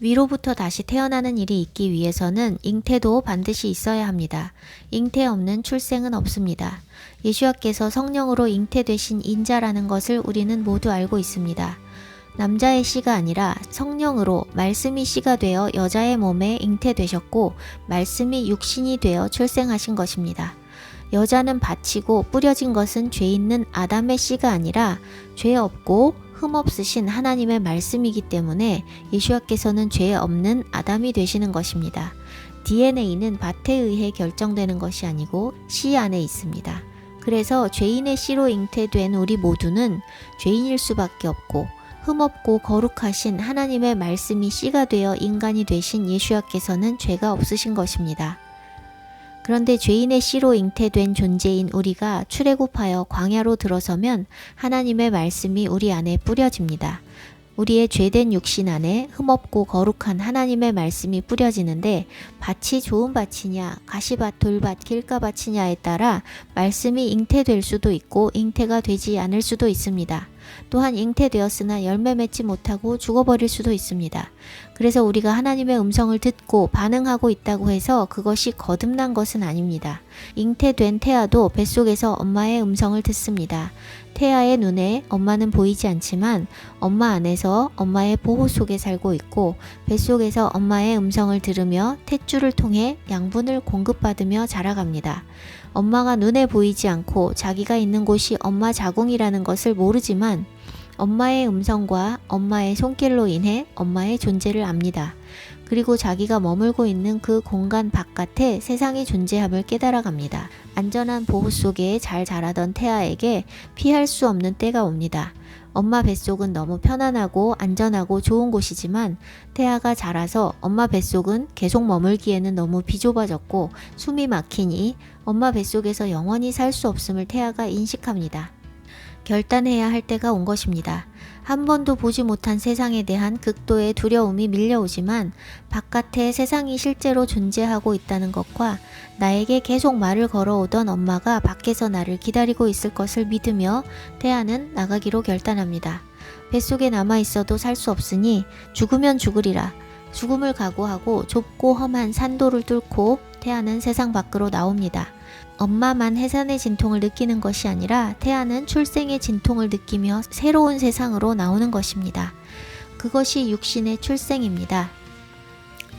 위로부터 다시 태어나는 일이 있기 위해서는 잉태도 반드시 있어야 합니다. 잉태 없는 출생은 없습니다. 예수야께서 성령으로 잉태되신 인자라는 것을 우리는 모두 알고 있습니다. 남자의 씨가 아니라 성령으로 말씀이 씨가 되어 여자의 몸에 잉태되셨고 말씀이 육신이 되어 출생하신 것입니다. 여자는 바치고 뿌려진 것은 죄 있는 아담의 씨가 아니라 죄 없고 흠없으신 하나님의 말씀이기 때문에 예수야께서는 죄 없는 아담이 되시는 것입니다. DNA는 밭에 의해 결정되는 것이 아니고 씨 안에 있습니다. 그래서 죄인의 씨로 잉태된 우리 모두는 죄인일 수밖에 없고 흠없고 거룩하신 하나님의 말씀이 씨가 되어 인간이 되신 예수야께서는 죄가 없으신 것입니다. 그런데 죄인의 씨로 잉태된 존재인 우리가 출애굽하여 광야로 들어서면 하나님의 말씀이 우리 안에 뿌려집니다. 우리의 죄된 육신 안에 흠없고 거룩한 하나님의 말씀이 뿌려지는데 밭이 좋은 밭이냐, 가시밭, 돌밭, 길가밭이냐에 따라 말씀이 잉태될 수도 있고 잉태가 되지 않을 수도 있습니다. 또한 잉태되었으나 열매 맺지 못하고 죽어버릴 수도 있습니다. 그래서 우리가 하나님의 음성을 듣고 반응하고 있다고 해서 그것이 거듭난 것은 아닙니다. 잉태된 태아도 뱃속에서 엄마의 음성을 듣습니다. 태아의 눈에 엄마는 보이지 않지만 엄마 안에서 엄마의 보호 속에 살고 있고 뱃속에서 엄마의 음성을 들으며 탯줄을 통해 양분을 공급받으며 자라갑니다. 엄마가 눈에 보이지 않고 자기가 있는 곳이 엄마 자궁이라는 것을 모르지만 엄마의 음성과 엄마의 손길로 인해 엄마의 존재를 압니다. 그리고 자기가 머물고 있는 그 공간 바깥에 세상이 존재함을 깨달아갑니다. 안전한 보호 속에 잘 자라던 태아에게 피할 수 없는 때가 옵니다. 엄마 뱃속은 너무 편안하고 안전하고 좋은 곳이지만 태아가 자라서 엄마 뱃속은 계속 머물기에는 너무 비좁아졌고 숨이 막히니 엄마 뱃속에서 영원히 살 수 없음을 태아가 인식합니다. 결단해야 할 때가 온 것입니다. 한 번도 보지 못한 세상에 대한 극도의 두려움이 밀려오지만 바깥에 세상이 실제로 존재하고 있다는 것과 나에게 계속 말을 걸어오던 엄마가 밖에서 나를 기다리고 있을 것을 믿으며 태아는 나가기로 결단합니다. 뱃속에 남아있어도 살 수 없으니 죽으면 죽으리라. 죽음을 각오하고 좁고 험한 산도를 뚫고 태아는 세상 밖으로 나옵니다. 엄마만 해산의 진통을 느끼는 것이 아니라 태아는 출생의 진통을 느끼며 새로운 세상으로 나오는 것입니다. 그것이 육신의 출생입니다.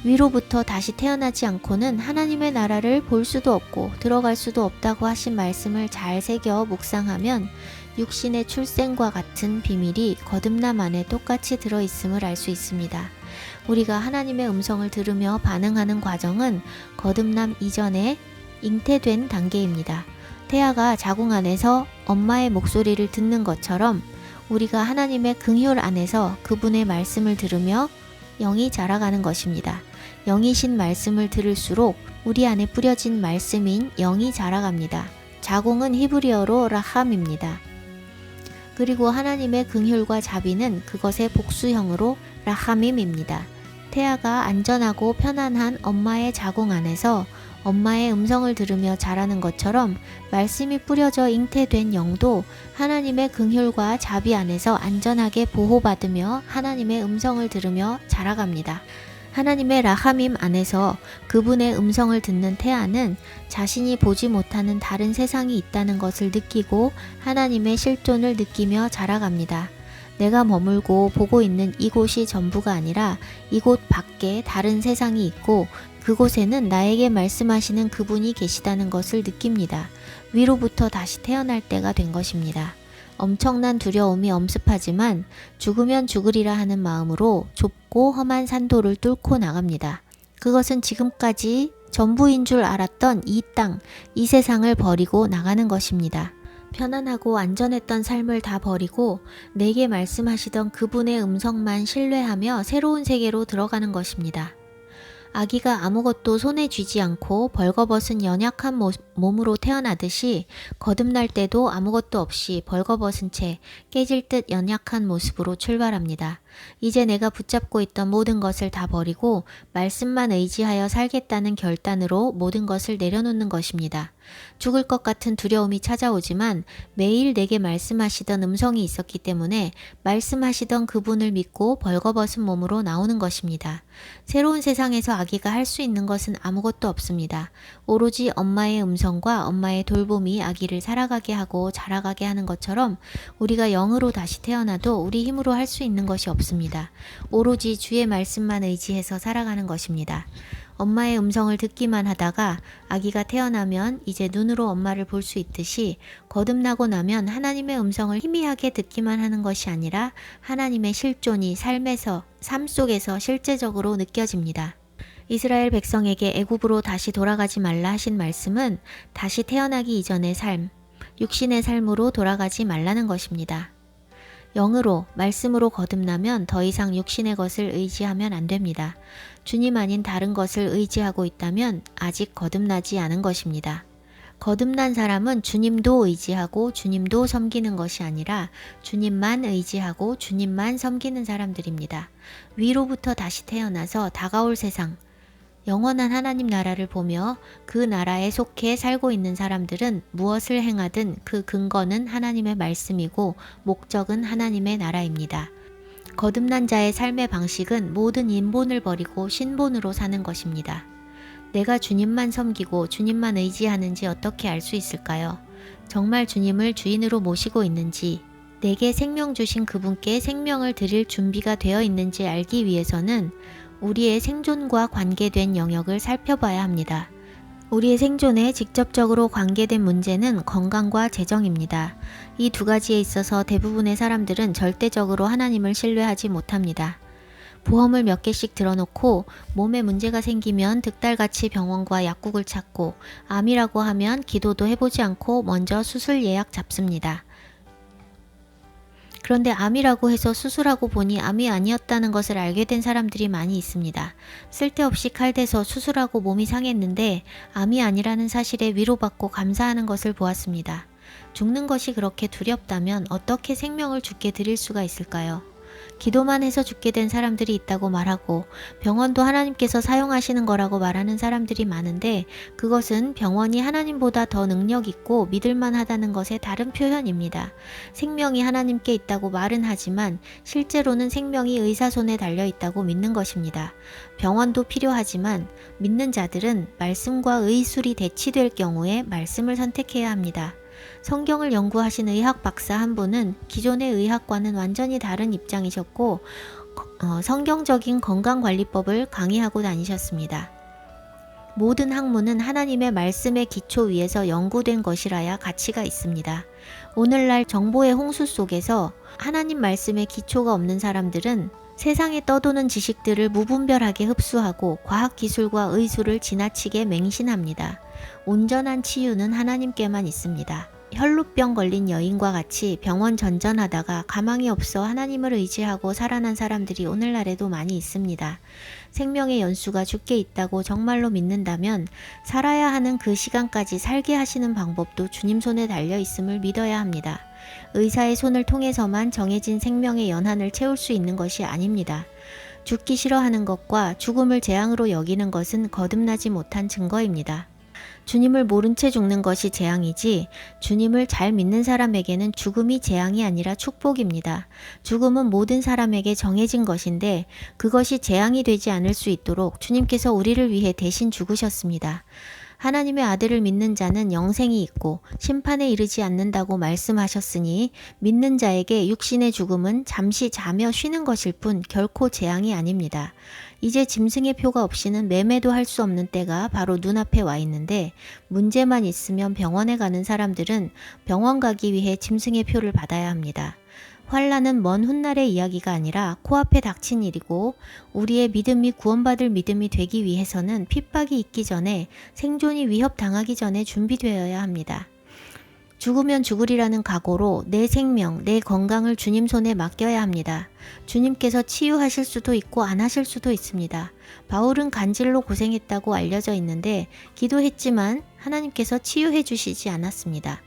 위로부터 다시 태어나지 않고는 하나님의 나라를 볼 수도 없고 들어갈 수도 없다고 하신 말씀을 잘 새겨 묵상하면 육신의 출생과 같은 비밀이 거듭남 안에 똑같이 들어있음을 알 수 있습니다. 우리가 하나님의 음성을 들으며 반응하는 과정은 거듭남 이전에 잉태된 단계입니다. 태아가 자궁 안에서 엄마의 목소리를 듣는 것처럼 우리가 하나님의 긍휼 안에서 그분의 말씀을 들으며 영이 자라가는 것입니다. 영이신 말씀을 들을수록 우리 안에 뿌려진 말씀인 영이 자라갑니다. 자궁은 히브리어로 라함입니다. 그리고 하나님의 긍휼과 자비는 그것의 복수형으로 라하밈입니다. 태아가 안전하고 편안한 엄마의 자궁 안에서 엄마의 음성을 들으며 자라는 것처럼 말씀이 뿌려져 잉태된 영도 하나님의 긍휼과 자비 안에서 안전하게 보호받으며 하나님의 음성을 들으며 자라갑니다. 하나님의 라하밈 안에서 그분의 음성을 듣는 태아는 자신이 보지 못하는 다른 세상이 있다는 것을 느끼고 하나님의 실존을 느끼며 자라갑니다. 내가 머물고 보고 있는 이곳이 전부가 아니라 이곳 밖에 다른 세상이 있고 그곳에는 나에게 말씀하시는 그분이 계시다는 것을 느낍니다. 위로부터 다시 태어날 때가 된 것입니다. 엄청난 두려움이 엄습하지만 죽으면 죽으리라 하는 마음으로 좁고 험한 산도를 뚫고 나갑니다. 그것은 지금까지 전부인 줄 알았던 이 땅, 이 세상을 버리고 나가는 것입니다. 편안하고 안전했던 삶을 다 버리고 내게 말씀하시던 그분의 음성만 신뢰하며 새로운 세계로 들어가는 것입니다. 아기가 아무것도 손에 쥐지 않고 벌거벗은 연약한 몸으로 태어나듯이 거듭날 때도 아무것도 없이 벌거벗은 채 깨질 듯 연약한 모습으로 출발합니다. 이제 내가 붙잡고 있던 모든 것을 다 버리고 말씀만 의지하여 살겠다는 결단으로 모든 것을 내려놓는 것입니다. 죽을 것 같은 두려움이 찾아오지만 매일 내게 말씀하시던 음성이 있었기 때문에 말씀하시던 그분을 믿고 벌거벗은 몸으로 나오는 것입니다. 새로운 세상에서 아기가 할 수 있는 것은 아무것도 없습니다. 오로지 엄마의 음성과 엄마의 돌봄이 아기를 살아가게 하고 자라가게 하는 것처럼 우리가 영으로 다시 태어나도 우리 힘으로 할 수 있는 것이 없습니다. 오로지 주의 말씀만 의지해서 살아가는 것입니다. 엄마의 음성을 듣기만 하다가 아기가 태어나면 이제 눈으로 엄마를 볼 수 있듯이 거듭나고 나면 하나님의 음성을 희미하게 듣기만 하는 것이 아니라 하나님의 실존이 삶 속에서 실제적으로 느껴집니다. 이스라엘 백성에게 애굽으로 다시 돌아가지 말라 하신 말씀은 다시 태어나기 이전의 삶, 육신의 삶으로 돌아가지 말라는 것입니다. 영으로, 말씀으로 거듭나면 더 이상 육신의 것을 의지하면 안 됩니다. 주님 아닌 다른 것을 의지하고 있다면 아직 거듭나지 않은 것입니다. 거듭난 사람은 주님도 의지하고 주님도 섬기는 것이 아니라 주님만 의지하고 주님만 섬기는 사람들입니다. 위로부터 다시 태어나서 다가올 세상, 영원한 하나님 나라를 보며 그 나라에 속해 살고 있는 사람들은 무엇을 행하든 그 근거는 하나님의 말씀이고 목적은 하나님의 나라입니다. 거듭난 자의 삶의 방식은 모든 인본을 버리고 신본으로 사는 것입니다. 내가 주님만 섬기고 주님만 의지하는지 어떻게 알 수 있을까요? 정말 주님을 주인으로 모시고 있는지, 내게 생명 주신 그분께 생명을 드릴 준비가 되어 있는지 알기 위해서는 우리의 생존과 관계된 영역을 살펴봐야 합니다. 우리의 생존에 직접적으로 관계된 문제는 건강과 재정입니다. 이 두 가지에 있어서 대부분의 사람들은 절대적으로 하나님을 신뢰하지 못합니다. 보험을 몇 개씩 들어놓고 몸에 문제가 생기면 득달같이 병원과 약국을 찾고, 암이라고 하면 기도도 해보지 않고 먼저 수술 예약 잡습니다. 그런데 암이라고 해서 수술하고 보니 암이 아니었다는 것을 알게 된 사람들이 많이 있습니다. 쓸데없이 칼대서 수술하고 몸이 상했는데 암이 아니라는 사실에 위로받고 감사하는 것을 보았습니다. 죽는 것이 그렇게 두렵다면 어떻게 생명을 주께 드릴 수가 있을까요? 기도만 해서 죽게 된 사람들이 있다고 말하고, 병원도 하나님께서 사용하시는 거라고 말하는 사람들이 많은데, 그것은 병원이 하나님보다 더 능력 있고 믿을만 하다는 것의 다른 표현입니다. 생명이 하나님께 있다고 말은 하지만 실제로는 생명이 의사 손에 달려 있다고 믿는 것입니다. 병원도 필요하지만 믿는 자들은 말씀과 의술이 대치될 경우에 말씀을 선택해야 합니다. 성경을 연구하신 의학 박사 한 분은 기존의 의학과는 완전히 다른 입장이셨고, 성경적인 건강관리법을 강의하고 다니셨습니다. 모든 학문은 하나님의 말씀의 기초 위에서 연구된 것이라야 가치가 있습니다. 오늘날 정보의 홍수 속에서 하나님 말씀의 기초가 없는 사람들은 세상에 떠도는 지식들을 무분별하게 흡수하고 과학기술과 의술을 지나치게 맹신합니다. 온전한 치유는 하나님께만 있습니다. 혈루병 걸린 여인과 같이 병원 전전하다가 가망이 없어 하나님을 의지하고 살아난 사람들이 오늘날에도 많이 있습니다. 생명의 연수가 주께 있다고 정말로 믿는다면 살아야 하는 그 시간까지 살게 하시는 방법도 주님 손에 달려 있음을 믿어야 합니다. 의사의 손을 통해서만 정해진 생명의 연한을 채울 수 있는 것이 아닙니다. 죽기 싫어하는 것과 죽음을 재앙으로 여기는 것은 거듭나지 못한 증거입니다. 주님을 모른 채 죽는 것이 재앙이지, 주님을 잘 믿는 사람에게는 죽음이 재앙이 아니라 축복입니다. 죽음은 모든 사람에게 정해진 것인데 그것이 재앙이 되지 않을 수 있도록 주님께서 우리를 위해 대신 죽으셨습니다. 하나님의 아들을 믿는 자는 영생이 있고 심판에 이르지 않는다고 말씀하셨으니, 믿는 자에게 육신의 죽음은 잠시 자며 쉬는 것일 뿐 결코 재앙이 아닙니다. 이제 짐승의 표가 없이는 매매도 할 수 없는 때가 바로 눈앞에 와 있는데, 문제만 있으면 병원에 가는 사람들은 병원 가기 위해 짐승의 표를 받아야 합니다. 환난은 먼 훗날의 이야기가 아니라 코앞에 닥친 일이고, 우리의 믿음이 구원받을 믿음이 되기 위해서는 핍박이 있기 전에, 생존이 위협당하기 전에 준비되어야 합니다. 죽으면 죽으리라는 각오로 내 생명, 내 건강을 주님 손에 맡겨야 합니다. 주님께서 치유하실 수도 있고 안 하실 수도 있습니다. 바울은 간질로 고생했다고 알려져 있는데 기도했지만 하나님께서 치유해 주시지 않았습니다.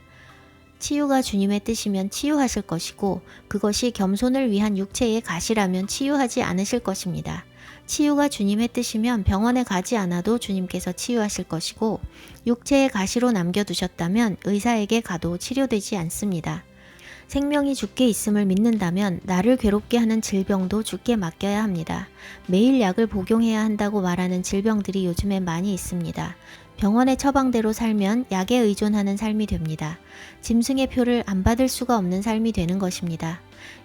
치유가 주님의 뜻이면 치유하실 것이고, 그것이 겸손을 위한 육체의 가시라면 치유하지 않으실 것입니다. 치유가 주님의 뜻이면 병원에 가지 않아도 주님께서 치유하실 것이고, 육체의 가시로 남겨두셨다면 의사에게 가도 치료되지 않습니다. 생명이 주께 있음을 믿는다면 나를 괴롭게 하는 질병도 주께 맡겨야 합니다. 매일 약을 복용해야 한다고 말하는 질병들이 요즘에 많이 있습니다. 병원의 처방대로 살면 약에 의존하는 삶이 됩니다. 짐승의 표를 안 받을 수가 없는 삶이 되는 것입니다.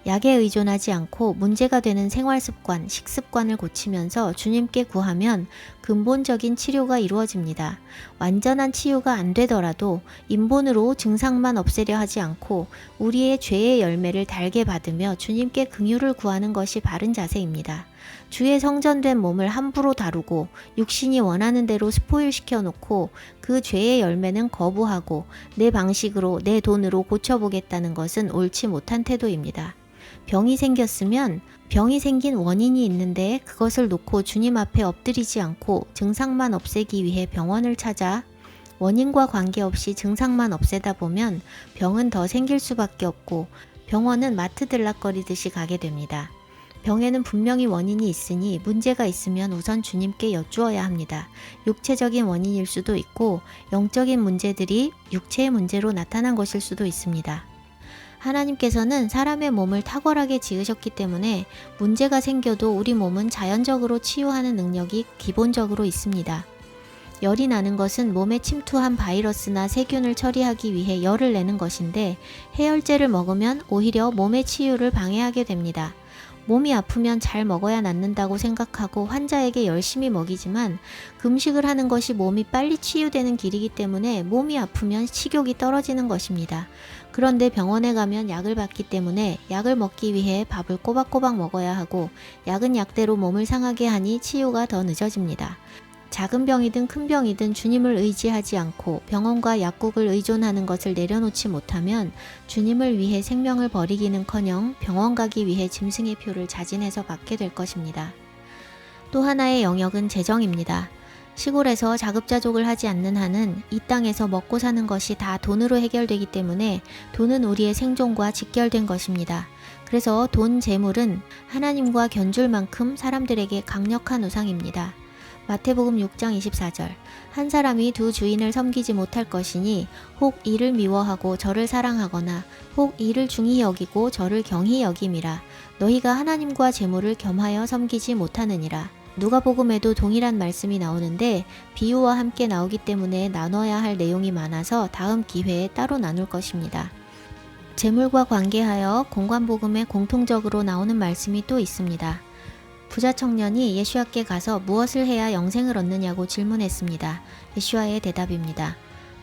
약에 의존하지 않고 문제가 되는 생활습관, 식습관을 고치면서 주님께 구하면 근본적인 치료가 이루어집니다. 완전한 치유가 안 되더라도 인본으로 증상만 없애려 하지 않고 우리의 죄의 열매를 달게 받으며 주님께 긍휼을 구하는 것이 바른 자세입니다. 주의 성전된 몸을 함부로 다루고 육신이 원하는 대로 스포일시켜 놓고 그 죄의 열매는 거부하고 내 방식으로 내 돈으로 고쳐보겠다는 것은 옳지 못한 태도입니다. 병이 생겼으면 병이 생긴 원인이 있는데 그것을 놓고 주님 앞에 엎드리지 않고 증상만 없애기 위해 병원을 찾아 원인과 관계없이 증상만 없애다 보면 병은 더 생길 수밖에 없고 병원은 마트 들락거리듯이 가게 됩니다. 병에는 분명히 원인이 있으니 문제가 있으면 우선 주님께 여쭈어야 합니다. 육체적인 원인일 수도 있고 영적인 문제들이 육체의 문제로 나타난 것일 수도 있습니다. 하나님께서는 사람의 몸을 탁월하게 지으셨기 때문에 문제가 생겨도 우리 몸은 자연적으로 치유하는 능력이 기본적으로 있습니다. 열이 나는 것은 몸에 침투한 바이러스나 세균을 처리하기 위해 열을 내는 것인데 해열제를 먹으면 오히려 몸의 치유를 방해하게 됩니다. 몸이 아프면 잘 먹어야 낫는다고 생각하고 환자에게 열심히 먹이지만 금식을 하는 것이 몸이 빨리 치유되는 길이기 때문에 몸이 아프면 식욕이 떨어지는 것입니다. 그런데 병원에 가면 약을 받기 때문에 약을 먹기 위해 밥을 꼬박꼬박 먹어야 하고 약은 약대로 몸을 상하게 하니 치유가 더 늦어집니다. 작은 병이든 큰 병이든 주님을 의지하지 않고 병원과 약국을 의존하는 것을 내려놓지 못하면 주님을 위해 생명을 버리기는커녕 병원 가기 위해 짐승의 표를 자진해서 받게 될 것입니다. 또 하나의 영역은 재정입니다. 시골에서 자급자족을 하지 않는 한은 이 땅에서 먹고 사는 것이 다 돈으로 해결되기 때문에 돈은 우리의 생존과 직결된 것입니다. 그래서 돈, 재물은 하나님과 견줄 만큼 사람들에게 강력한 우상입니다. 마태복음 6장 24절 한 사람이 두 주인을 섬기지 못할 것이니 혹 이를 미워하고 저를 사랑하거나 혹 이를 중히 여기고 저를 경히 여김이라. 너희가 하나님과 재물을 겸하여 섬기지 못하느니라. 누가복음에도 동일한 말씀이 나오는데 비유와 함께 나오기 때문에 나눠야 할 내용이 많아서 다음 기회에 따로 나눌 것입니다. 재물과 관계하여 공관복음에 공통적으로 나오는 말씀이 또 있습니다. 부자 청년이 예수와께 가서 무엇을 해야 영생을 얻느냐고 질문했습니다. 예수와의 대답입니다.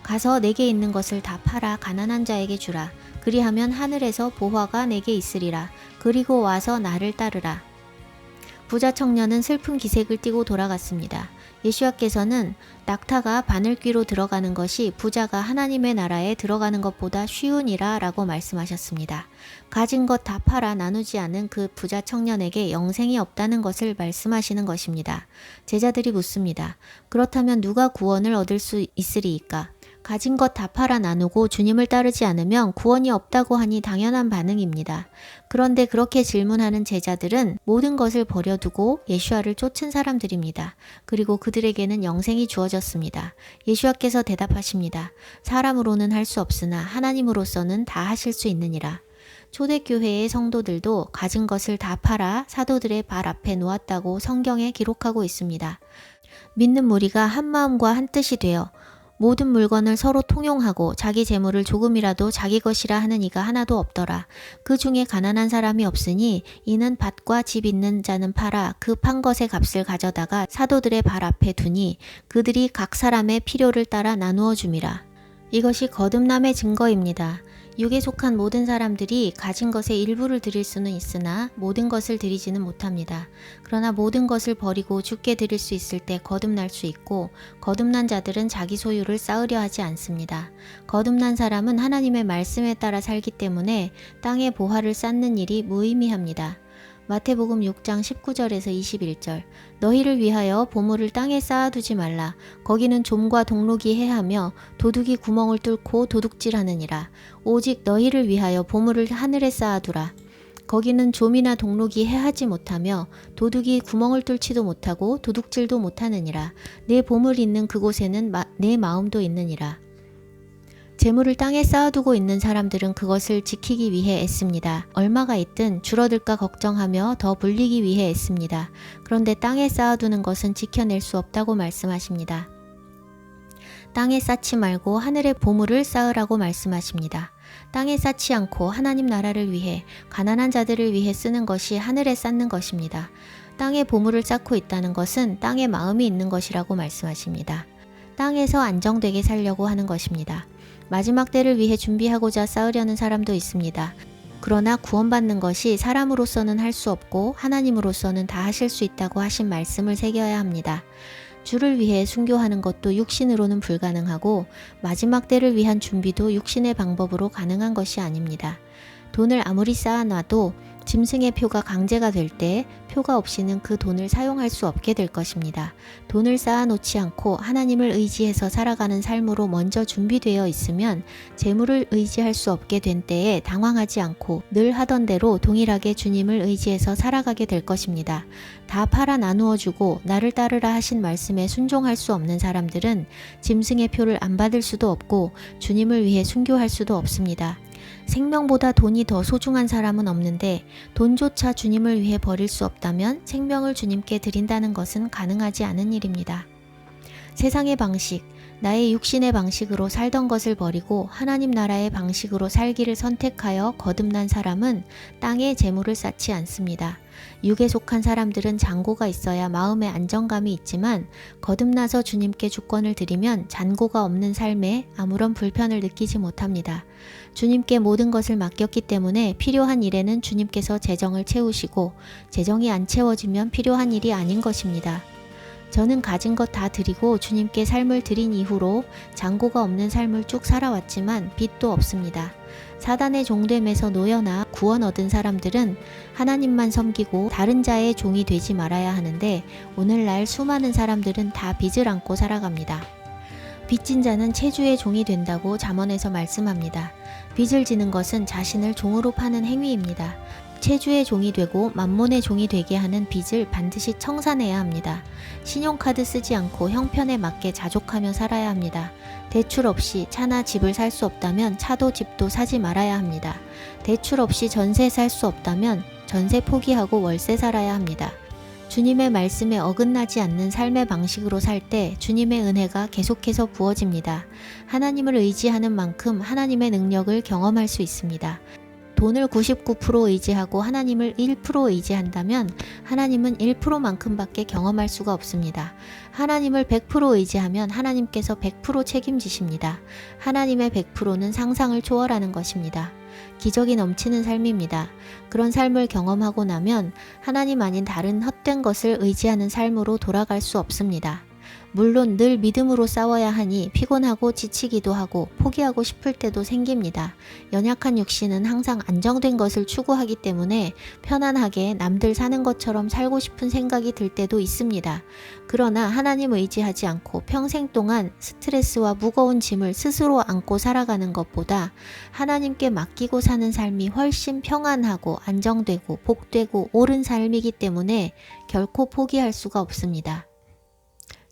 가서 내게 있는 것을 다 팔아 가난한 자에게 주라. 그리하면 하늘에서 보화가 내게 있으리라. 그리고 와서 나를 따르라. 부자 청년은 슬픈 기색을 띠고 돌아갔습니다. 예수와께서는 낙타가 바늘귀로 들어가는 것이 부자가 하나님의 나라에 들어가는 것보다 쉬우니라 라고 말씀하셨습니다. 가진 것 다 팔아 나누지 않은 그 부자 청년에게 영생이 없다는 것을 말씀하시는 것입니다. 제자들이 묻습니다. 그렇다면 누가 구원을 얻을 수 있으리이까? 가진 것 다 팔아 나누고 주님을 따르지 않으면 구원이 없다고 하니 당연한 반응입니다. 그런데 그렇게 질문하는 제자들은 모든 것을 버려두고 예수와를 쫓은 사람들입니다. 그리고 그들에게는 영생이 주어졌습니다. 예수와께서 대답하십니다. 사람으로는 할 수 없으나 하나님으로서는 다 하실 수 있느니라. 초대교회의 성도들도 가진 것을 다 팔아 사도들의 발 앞에 놓았다고 성경에 기록하고 있습니다. 믿는 무리가 한 마음과 한 뜻이 되어 모든 물건을 서로 통용하고 자기 재물을 조금이라도 자기 것이라 하는 이가 하나도 없더라. 그 중에 가난한 사람이 없으니 이는 밭과 집 있는 자는 팔아 그 판 것의 값을 가져다가 사도들의 발 앞에 두니 그들이 각 사람의 필요를 따라 나누어 줌이라. 이것이 거듭남의 증거입니다. 육에 속한 모든 사람들이 가진 것의 일부를 드릴 수는 있으나 모든 것을 드리지는 못합니다. 그러나 모든 것을 버리고 주께 드릴 수 있을 때 거듭날 수 있고 거듭난 자들은 자기 소유를 쌓으려 하지 않습니다. 거듭난 사람은 하나님의 말씀에 따라 살기 때문에 땅에 보화를 쌓는 일이 무의미합니다. 마태복음 6장 19절에서 21절 너희를 위하여 보물을 땅에 쌓아두지 말라. 거기는 좀과 동록이 해하며 도둑이 구멍을 뚫고 도둑질하느니라. 오직 너희를 위하여 보물을 하늘에 쌓아두라. 거기는 좀이나 동록이 해하지 못하며 도둑이 구멍을 뚫지도 못하고 도둑질도 못하느니라. 내 보물 있는 그곳에는 내 마음도 있느니라. 재물을 땅에 쌓아두고 있는 사람들은 그것을 지키기 위해 애씁니다. 얼마가 있든 줄어들까 걱정하며 더 불리기 위해 애씁니다. 그런데 땅에 쌓아두는 것은 지켜낼 수 없다고 말씀하십니다. 땅에 쌓지 말고 하늘의 보물을 쌓으라고 말씀하십니다. 땅에 쌓지 않고 하나님 나라를 위해 가난한 자들을 위해 쓰는 것이 하늘에 쌓는 것입니다. 땅에 보물을 쌓고 있다는 것은 땅에 마음이 있는 것이라고 말씀하십니다. 땅에서 안정되게 살려고 하는 것입니다. 마지막 때를 위해 준비하고자 쌓으려는 사람도 있습니다. 그러나 구원받는 것이 사람으로서는 할 수 없고 하나님으로서는 다 하실 수 있다고 하신 말씀을 새겨야 합니다. 주를 위해 순교하는 것도 육신으로는 불가능하고 마지막 때를 위한 준비도 육신의 방법으로 가능한 것이 아닙니다. 돈을 아무리 쌓아놔도 짐승의 표가 강제가 될 때 표가 없이는 그 돈을 사용할 수 없게 될 것입니다. 돈을 쌓아놓지 않고 하나님을 의지해서 살아가는 삶으로 먼저 준비되어 있으면 재물을 의지할 수 없게 된 때에 당황하지 않고 늘 하던 대로 동일하게 주님을 의지해서 살아가게 될 것입니다. 다 팔아 나누어 주고 나를 따르라 하신 말씀에 순종할 수 없는 사람들은 짐승의 표를 안 받을 수도 없고 주님을 위해 순교할 수도 없습니다. 생명보다 돈이 더 소중한 사람은 없는데 돈조차 주님을 위해 버릴 수 없다면 생명을 주님께 드린다는 것은 가능하지 않은 일입니다. 세상의 방식, 나의 육신의 방식으로 살던 것을 버리고 하나님 나라의 방식으로 살기를 선택하여 거듭난 사람은 땅에 재물을 쌓지 않습니다. 육에 속한 사람들은 잔고가 있어야 마음의 안정감이 있지만 거듭나서 주님께 주권을 드리면 잔고가 없는 삶에 아무런 불편을 느끼지 못합니다. 주님께 모든 것을 맡겼기 때문에 필요한 일에는 주님께서 재정을 채우시고 재정이 안 채워지면 필요한 일이 아닌 것입니다. 저는 가진 것 다 드리고 주님께 삶을 드린 이후로 잔고가 없는 삶을 쭉 살아왔지만 빚도 없습니다. 사단의 종됨에서 놓여나 구원 얻은 사람들은 하나님만 섬기고 다른 자의 종이 되지 말아야 하는데 오늘날 수많은 사람들은 다 빚을 안고 살아갑니다. 빚진 자는 체주의 종이 된다고 잠언에서 말씀합니다. 빚을 지는 것은 자신을 종으로 파는 행위입니다. 체주의 종이 되고 만몬의 종이 되게 하는 빚을 반드시 청산해야 합니다. 신용카드 쓰지 않고 형편에 맞게 자족하며 살아야 합니다. 대출 없이 차나 집을 살 수 없다면 차도 집도 사지 말아야 합니다. 대출 없이 전세 살 수 없다면 전세 포기하고 월세 살아야 합니다. 주님의 말씀에 어긋나지 않는 삶의 방식으로 살 때 주님의 은혜가 계속해서 부어집니다. 하나님을 의지하는 만큼 하나님의 능력을 경험할 수 있습니다. 돈을 99% 의지하고 하나님을 1% 의지한다면 하나님은 1%만큼밖에 경험할 수가 없습니다. 하나님을 100% 의지하면 하나님께서 100% 책임지십니다. 하나님의 100%는 상상을 초월하는 것입니다. 기적이 넘치는 삶입니다. 그런 삶을 경험하고 나면 하나님 아닌 다른 헛된 것을 의지하는 삶으로 돌아갈 수 없습니다. 물론 늘 믿음으로 싸워야 하니 피곤하고 지치기도 하고 포기하고 싶을 때도 생깁니다. 연약한 육신은 항상 안정된 것을 추구하기 때문에 편안하게 남들 사는 것처럼 살고 싶은 생각이 들 때도 있습니다. 그러나 하나님 의지하지 않고 평생 동안 스트레스와 무거운 짐을 스스로 안고 살아가는 것보다 하나님께 맡기고 사는 삶이 훨씬 평안하고 안정되고 복되고 옳은 삶이기 때문에 결코 포기할 수가 없습니다.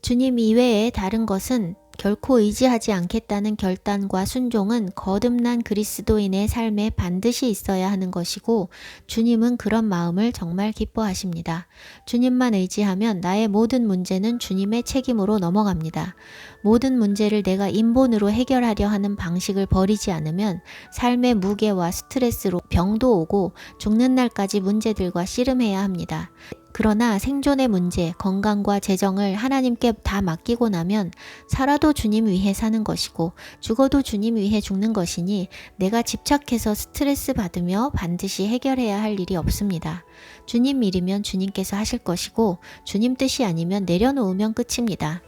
주님 이외에 다른 것은 결코 의지하지 않겠다는 결단과 순종은 거듭난 그리스도인의 삶에 반드시 있어야 하는 것이고 주님은 그런 마음을 정말 기뻐하십니다. 주님만 의지하면 나의 모든 문제는 주님의 책임으로 넘어갑니다. 모든 문제를 내가 인본으로 해결하려 하는 방식을 버리지 않으면 삶의 무게와 스트레스로 병도 오고 죽는 날까지 문제들과 씨름해야 합니다. 그러나 생존의 문제, 건강과 재정을 하나님께 다 맡기고 나면 살아도 주님 위해 사는 것이고 죽어도 주님 위해 죽는 것이니 내가 집착해서 스트레스 받으며 반드시 해결해야 할 일이 없습니다. 주님 일이면 주님께서 하실 것이고 주님 뜻이 아니면 내려놓으면 끝입니다.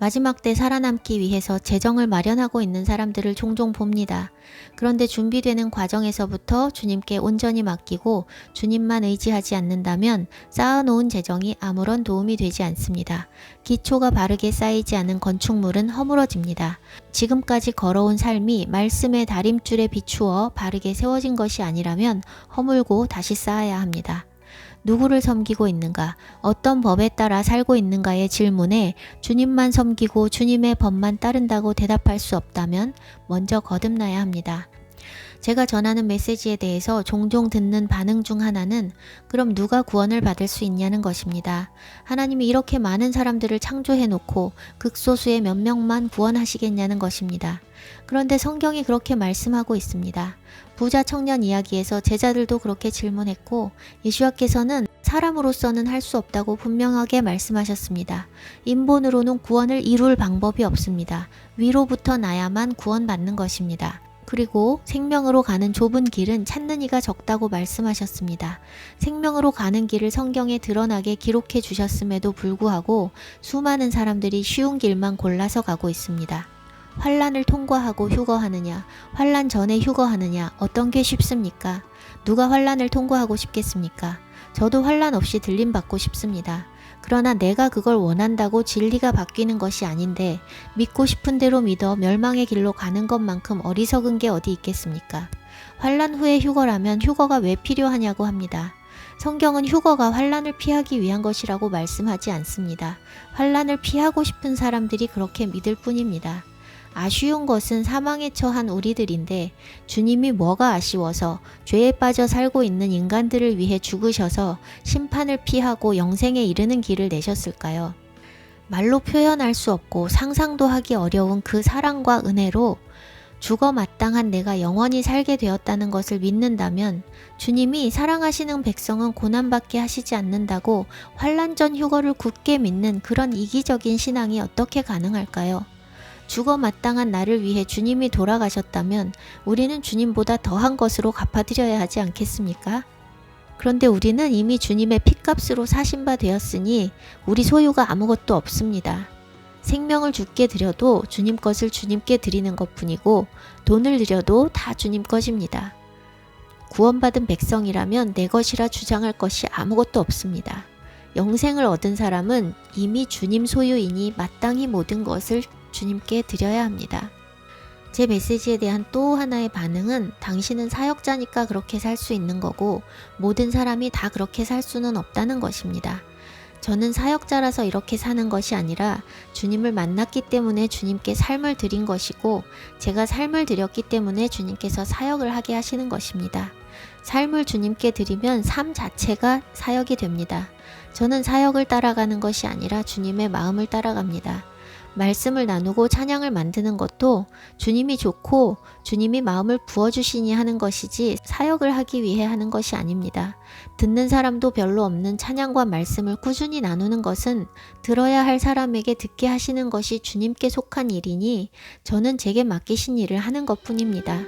마지막 때 살아남기 위해서 재정을 마련하고 있는 사람들을 종종 봅니다. 그런데 준비되는 과정에서부터 주님께 온전히 맡기고 주님만 의지하지 않는다면 쌓아놓은 재정이 아무런 도움이 되지 않습니다. 기초가 바르게 쌓이지 않은 건축물은 허물어집니다. 지금까지 걸어온 삶이 말씀의 다림줄에 비추어 바르게 세워진 것이 아니라면 허물고 다시 쌓아야 합니다. 누구를 섬기고 있는가, 어떤 법에 따라 살고 있는가의 질문에 주님만 섬기고 주님의 법만 따른다고 대답할 수 없다면 먼저 거듭나야 합니다. 제가 전하는 메시지에 대해서 종종 듣는 반응 중 하나는 그럼 누가 구원을 받을 수 있냐는 것입니다. 하나님이 이렇게 많은 사람들을 창조해 놓고 극소수의 몇 명만 구원하시겠냐는 것입니다. 그런데 성경이 그렇게 말씀하고 있습니다. 부자 청년 이야기에서 제자들도 그렇게 질문했고 예수와께서는 사람으로서는 할 수 없다고 분명하게 말씀하셨습니다. 인본으로는 구원을 이룰 방법이 없습니다. 위로부터 나야만 구원받는 것입니다. 그리고 생명으로 가는 좁은 길은 찾는 이가 적다고 말씀하셨습니다. 생명으로 가는 길을 성경에 드러나게 기록해 주셨음에도 불구하고 수많은 사람들이 쉬운 길만 골라서 가고 있습니다. 환란을 통과하고 휴거하느냐, 환란 전에 휴거하느냐, 어떤 게 쉽습니까? 누가 환란을 통과하고 싶겠습니까? 저도 환란 없이 들림받고 싶습니다. 그러나 내가 그걸 원한다고 진리가 바뀌는 것이 아닌데 믿고 싶은 대로 믿어 멸망의 길로 가는 것만큼 어리석은 게 어디 있겠습니까? 환란 후에 휴거라면 휴거가 왜 필요하냐고 합니다. 성경은 휴거가 환란을 피하기 위한 것이라고 말씀하지 않습니다. 환란을 피하고 싶은 사람들이 그렇게 믿을 뿐입니다. 아쉬운 것은 사망에 처한 우리들인데 주님이 뭐가 아쉬워서 죄에 빠져 살고 있는 인간들을 위해 죽으셔서 심판을 피하고 영생에 이르는 길을 내셨을까요? 말로 표현할 수 없고 상상도 하기 어려운 그 사랑과 은혜로 죽어 마땅한 내가 영원히 살게 되었다는 것을 믿는다면 주님이 사랑하시는 백성은 고난받게 하시지 않는다고 환난전 휴거를 굳게 믿는 그런 이기적인 신앙이 어떻게 가능할까요? 죽어 마땅한 나를 위해 주님이 돌아가셨다면 우리는 주님보다 더한 것으로 갚아드려야 하지 않겠습니까? 그런데 우리는 이미 주님의 핏값으로 사신 바 되었으니 우리 소유가 아무것도 없습니다. 생명을 주께 드려도 주님 것을 주님께 드리는 것뿐이고 돈을 드려도 다 주님 것입니다. 구원받은 백성이라면 내 것이라 주장할 것이 아무것도 없습니다. 영생을 얻은 사람은 이미 주님 소유이니 마땅히 모든 것을 주님께 드려야 합니다. 제 메시지에 대한 또 하나의 반응은 당신은 사역자니까 그렇게 살 수 있는 거고 모든 사람이 다 그렇게 살 수는 없다는 것입니다. 저는 사역자라서 이렇게 사는 것이 아니라 주님을 만났기 때문에 주님께 삶을 드린 것이고 제가 삶을 드렸기 때문에 주님께서 사역을 하게 하시는 것입니다. 삶을 주님께 드리면 삶 자체가 사역이 됩니다. 저는 사역을 따라가는 것이 아니라 주님의 마음을 따라갑니다. 말씀을 나누고 찬양을 만드는 것도 주님이 좋고 주님이 마음을 부어주시니 하는 것이지 사역을 하기 위해 하는 것이 아닙니다. 듣는 사람도 별로 없는 찬양과 말씀을 꾸준히 나누는 것은 들어야 할 사람에게 듣게 하시는 것이 주님께 속한 일이니 저는 제게 맡기신 일을 하는 것뿐입니다.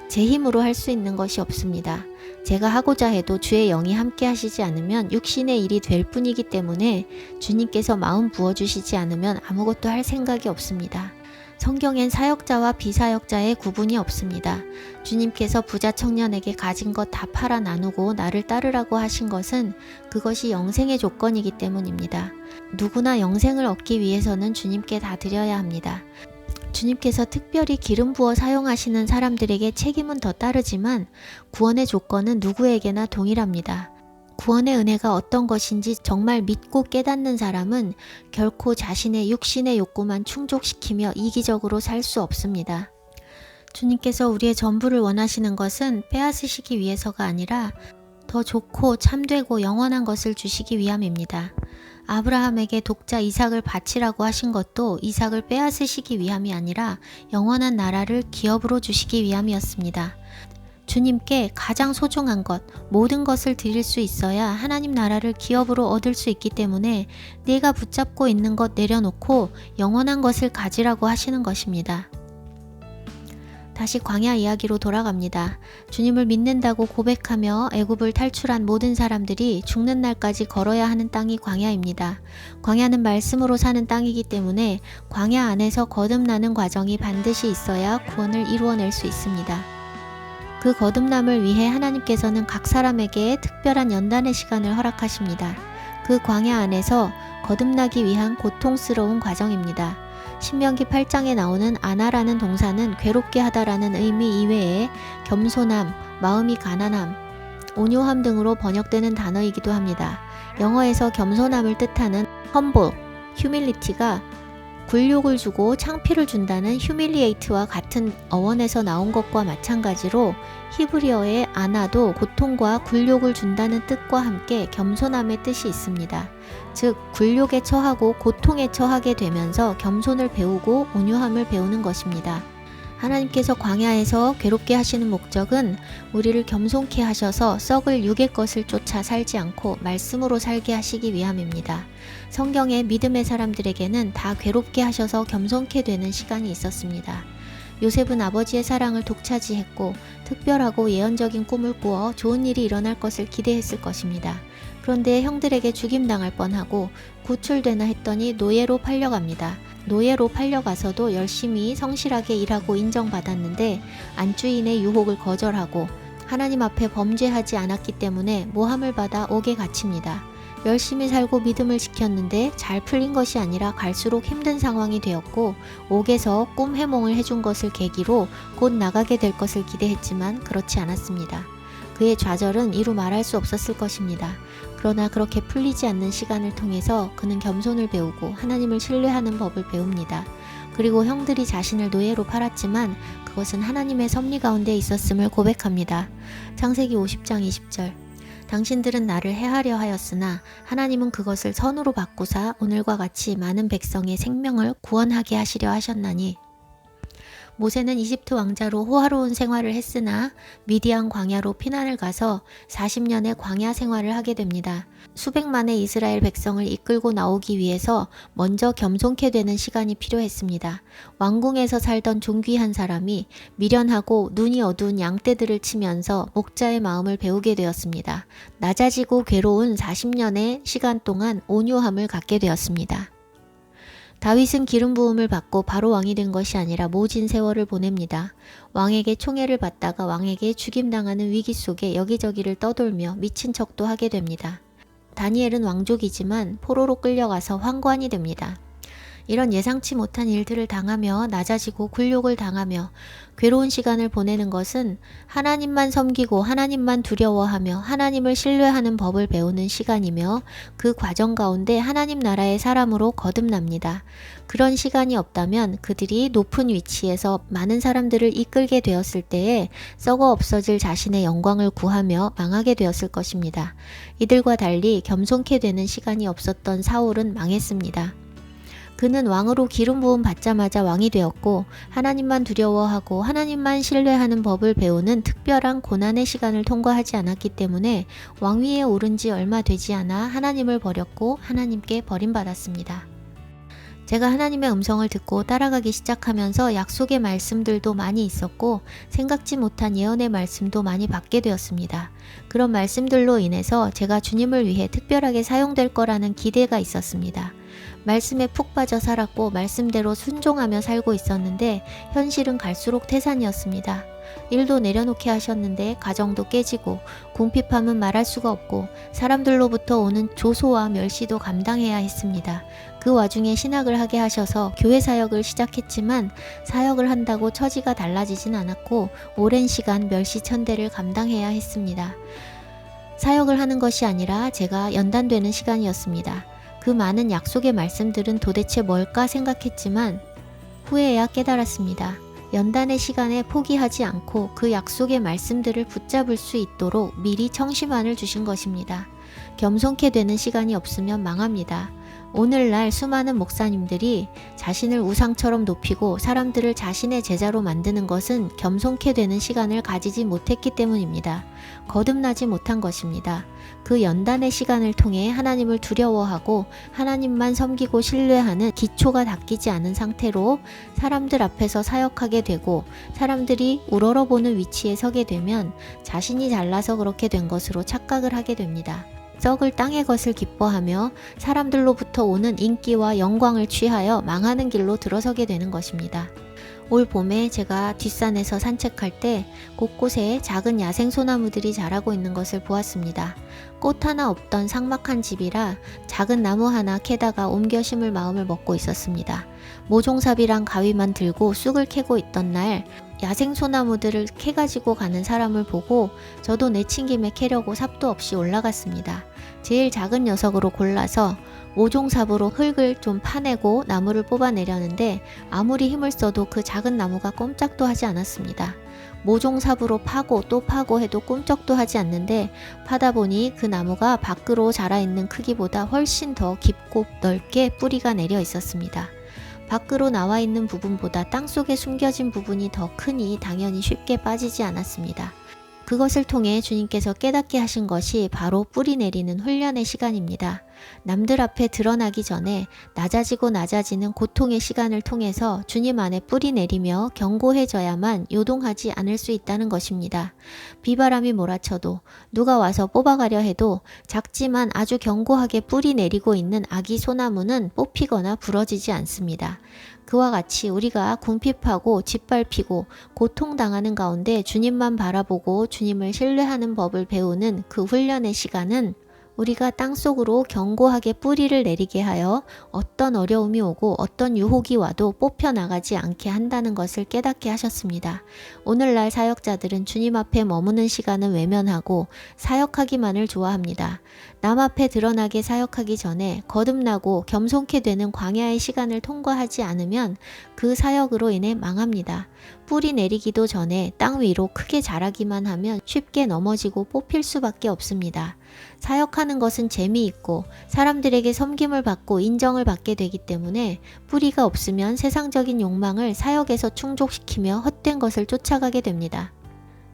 제 힘으로 할 수 있는 것이 없습니다. 제가 하고자 해도 주의 영이 함께 하시지 않으면 육신의 일이 될 뿐이기 때문에 주님께서 마음 부어주시지 않으면 아무것도 할 생각이 없습니다. 성경엔 사역자와 비사역자의 구분이 없습니다. 주님께서 부자 청년에게 가진 것 다 팔아 나누고 나를 따르라고 하신 것은 그것이 영생의 조건이기 때문입니다. 누구나 영생을 얻기 위해서는 주님께 다 드려야 합니다. 주님께서 특별히 기름 부어 사용하시는 사람들에게 책임은 더 따르지만 구원의 조건은 누구에게나 동일합니다. 구원의 은혜가 어떤 것인지 정말 믿고 깨닫는 사람은 결코 자신의 육신의 욕구만 충족시키며 이기적으로 살 수 없습니다. 주님께서 우리의 전부를 원하시는 것은 빼앗으시기 위해서가 아니라 더 좋고 참되고 영원한 것을 주시기 위함입니다. 아브라함에게 독자 이삭을 바치라고 하신 것도 이삭을 빼앗으시기 위함이 아니라 영원한 나라를 기업으로 주시기 위함이었습니다. 주님께 가장 소중한 것, 모든 것을 드릴 수 있어야 하나님 나라를 기업으로 얻을 수 있기 때문에 내가 붙잡고 있는 것 내려놓고 영원한 것을 가지라고 하시는 것입니다. 다시 광야 이야기로 돌아갑니다. 주님을 믿는다고 고백하며 애굽을 탈출한 모든 사람들이 죽는 날까지 걸어야 하는 땅이 광야입니다. 광야는 말씀으로 사는 땅이기 때문에 광야 안에서 거듭나는 과정이 반드시 있어야 구원을 이루어낼 수 있습니다. 그 거듭남을 위해 하나님께서는 각 사람에게 특별한 연단의 시간을 허락하십니다. 그 광야 안에서 거듭나기 위한 고통스러운 과정입니다. 신명기 8장에 나오는 아나라는 동사는 괴롭게 하다라는 의미 이외에 겸손함, 마음이 가난함, 온유함 등으로 번역되는 단어이기도 합니다. 영어에서 겸손함을 뜻하는 humble, humility가 굴욕을 주고 창피를 준다는 humiliate와 같은 어원에서 나온 것과 마찬가지로 히브리어의 아나도 고통과 굴욕을 준다는 뜻과 함께 겸손함의 뜻이 있습니다. 즉 굴욕에 처하고 고통에 처하게 되면서 겸손을 배우고 온유함을 배우는 것입니다. 하나님께서 광야에서 괴롭게 하시는 목적은 우리를 겸손케 하셔서 썩을 육의 것을 쫓아 살지 않고 말씀으로 살게 하시기 위함입니다. 성경의 믿음의 사람들에게는 다 괴롭게 하셔서 겸손케 되는 시간이 있었습니다. 요셉은 아버지의 사랑을 독차지했고 특별하고 예언적인 꿈을 꾸어 좋은 일이 일어날 것을 기대했을 것입니다. 그런데 형들에게 죽임당할 뻔하고 구출되나 했더니 노예로 팔려갑니다. 노예로 팔려가서도 열심히 성실하게 일하고 인정받았는데 안주인의 유혹을 거절하고 하나님 앞에 범죄하지 않았기 때문에 모함을 받아 옥에 갇힙니다. 열심히 살고 믿음을 지켰는데 잘 풀린 것이 아니라 갈수록 힘든 상황이 되었고 옥에서 꿈 해몽을 해준 것을 계기로 곧 나가게 될 것을 기대했지만 그렇지 않았습니다. 그의 좌절은 이루 말할 수 없었을 것입니다. 그러나 그렇게 풀리지 않는 시간을 통해서 그는 겸손을 배우고 하나님을 신뢰하는 법을 배웁니다. 그리고 형들이 자신을 노예로 팔았지만 그것은 하나님의 섭리 가운데 있었음을 고백합니다. 창세기 50장 20절. 당신들은 나를 해하려 하였으나 하나님은 그것을 선으로 바꾸사 오늘과 같이 많은 백성의 생명을 구원하게 하시려 하셨나니 모세는 이집트 왕자로 호화로운 생활을 했으나 미디안 광야로 피난을 가서 40년의 광야 생활을 하게 됩니다. 수백만의 이스라엘 백성을 이끌고 나오기 위해서 먼저 겸손케 되는 시간이 필요했습니다. 왕궁에서 살던 존귀한 사람이 미련하고 눈이 어두운 양떼들을 치면서 목자의 마음을 배우게 되었습니다. 낮아지고 괴로운 40년의 시간 동안 온유함을 갖게 되었습니다. 다윗은 기름 부음을 받고 바로 왕이 된 것이 아니라 모진 세월을 보냅니다. 왕에게 총애를 받다가 왕에게 죽임당하는 위기 속에 여기저기를 떠돌며 미친 척도 하게 됩니다. 다니엘은 왕족이지만 포로로 끌려가서 환관이 됩니다. 이런 예상치 못한 일들을 당하며 낮아지고 굴욕을 당하며 괴로운 시간을 보내는 것은 하나님만 섬기고 하나님만 두려워하며 하나님을 신뢰하는 법을 배우는 시간이며 그 과정 가운데 하나님 나라의 사람으로 거듭납니다. 그런 시간이 없다면 그들이 높은 위치에서 많은 사람들을 이끌게 되었을 때에 썩어 없어질 자신의 영광을 구하며 망하게 되었을 것입니다. 이들과 달리 겸손케 되는 시간이 없었던 사울은 망했습니다. 그는 왕으로 기름 부음 받자마자 왕이 되었고 하나님만 두려워하고 하나님만 신뢰하는 법을 배우는 특별한 고난의 시간을 통과하지 않았기 때문에 왕위에 오른 지 얼마 되지 않아 하나님을 버렸고 하나님께 버림받았습니다. 제가 하나님의 음성을 듣고 따라가기 시작하면서 약속의 말씀들도 많이 있었고 생각지 못한 예언의 말씀도 많이 받게 되었습니다. 그런 말씀들로 인해서 제가 주님을 위해 특별하게 사용될 거라는 기대가 있었습니다. 말씀에 푹 빠져 살았고 말씀대로 순종하며 살고 있었는데 현실은 갈수록 태산이었습니다. 일도 내려놓게 하셨는데 가정도 깨지고 궁핍함은 말할 수가 없고 사람들로부터 오는 조소와 멸시도 감당해야 했습니다. 그 와중에 신학을 하게 하셔서 교회 사역을 시작했지만 사역을 한다고 처지가 달라지진 않았고 오랜 시간 멸시천대를 감당해야 했습니다. 사역을 하는 것이 아니라 제가 연단되는 시간이었습니다. 그 많은 약속의 말씀들은 도대체 뭘까 생각했지만 후에야 깨달았습니다. 연단의 시간에 포기하지 않고 그 약속의 말씀들을 붙잡을 수 있도록 미리 청심환을 주신 것입니다. 겸손케 되는 시간이 없으면 망합니다. 오늘날 수많은 목사님들이 자신을 우상처럼 높이고 사람들을 자신의 제자로 만드는 것은 겸손케 되는 시간을 가지지 못했기 때문입니다. 거듭나지 못한 것입니다. 그 연단의 시간을 통해 하나님을 두려워하고 하나님만 섬기고 신뢰하는 기초가 닦이지 않은 상태로 사람들 앞에서 사역하게 되고 사람들이 우러러보는 위치에 서게 되면 자신이 잘나서 그렇게 된 것으로 착각을 하게 됩니다. 썩을 땅의 것을 기뻐하며 사람들로부터 오는 인기와 영광을 취하여 망하는 길로 들어서게 되는 것입니다. 올 봄에 제가 뒷산에서 산책할 때 곳곳에 작은 야생 소나무들이 자라고 있는 것을 보았습니다. 꽃 하나 없던 삭막한 집이라 작은 나무 하나 캐다가 옮겨 심을 마음을 먹고 있었습니다. 모종삽이랑 가위만 들고 쑥을 캐고 있던 날 야생 소나무들을 캐가지고 가는 사람을 보고 저도 내친김에 캐려고 삽도 없이 올라갔습니다. 제일 작은 녀석으로 골라서 모종삽으로 흙을 좀 파내고 나무를 뽑아내려는데 아무리 힘을 써도 그 작은 나무가 꼼짝도 하지 않았습니다. 모종삽으로 파고 또 파고 해도 꼼짝도 하지 않는데 파다 보니 그 나무가 밖으로 자라있는 크기보다 훨씬 더 깊고 넓게 뿌리가 내려 있었습니다. 밖으로 나와 있는 부분보다 땅속에 숨겨진 부분이 더 크니 당연히 쉽게 빠지지 않았습니다. 그것을 통해 주님께서 깨닫게 하신 것이 바로 뿌리 내리는 훈련의 시간입니다. 남들 앞에 드러나기 전에 낮아지고 낮아지는 고통의 시간을 통해서 주님 안에 뿌리 내리며 견고해져야만 요동하지 않을 수 있다는 것입니다. 비바람이 몰아쳐도 누가 와서 뽑아가려 해도 작지만 아주 견고하게 뿌리 내리고 있는 아기 소나무는 뽑히거나 부러지지 않습니다. 그와 같이 우리가 궁핍하고 짓밟히고 고통당하는 가운데 주님만 바라보고 주님을 신뢰하는 법을 배우는 그 훈련의 시간은 우리가 땅속으로 견고하게 뿌리를 내리게 하여 어떤 어려움이 오고 어떤 유혹이 와도 뽑혀나가지 않게 한다는 것을 깨닫게 하셨습니다. 오늘날 사역자들은 주님 앞에 머무는 시간은 외면하고 사역하기만을 좋아합니다. 남 앞에 드러나게 사역하기 전에 거듭나고 겸손케 되는 광야의 시간을 통과하지 않으면 그 사역으로 인해 망합니다. 뿌리 내리기도 전에 땅 위로 크게 자라기만 하면 쉽게 넘어지고 뽑힐 수밖에 없습니다. 사역하는 것은 재미있고 사람들에게 섬김을 받고 인정을 받게 되기 때문에 뿌리가 없으면 세상적인 욕망을 사역에서 충족시키며 헛된 것을 쫓아가게 됩니다.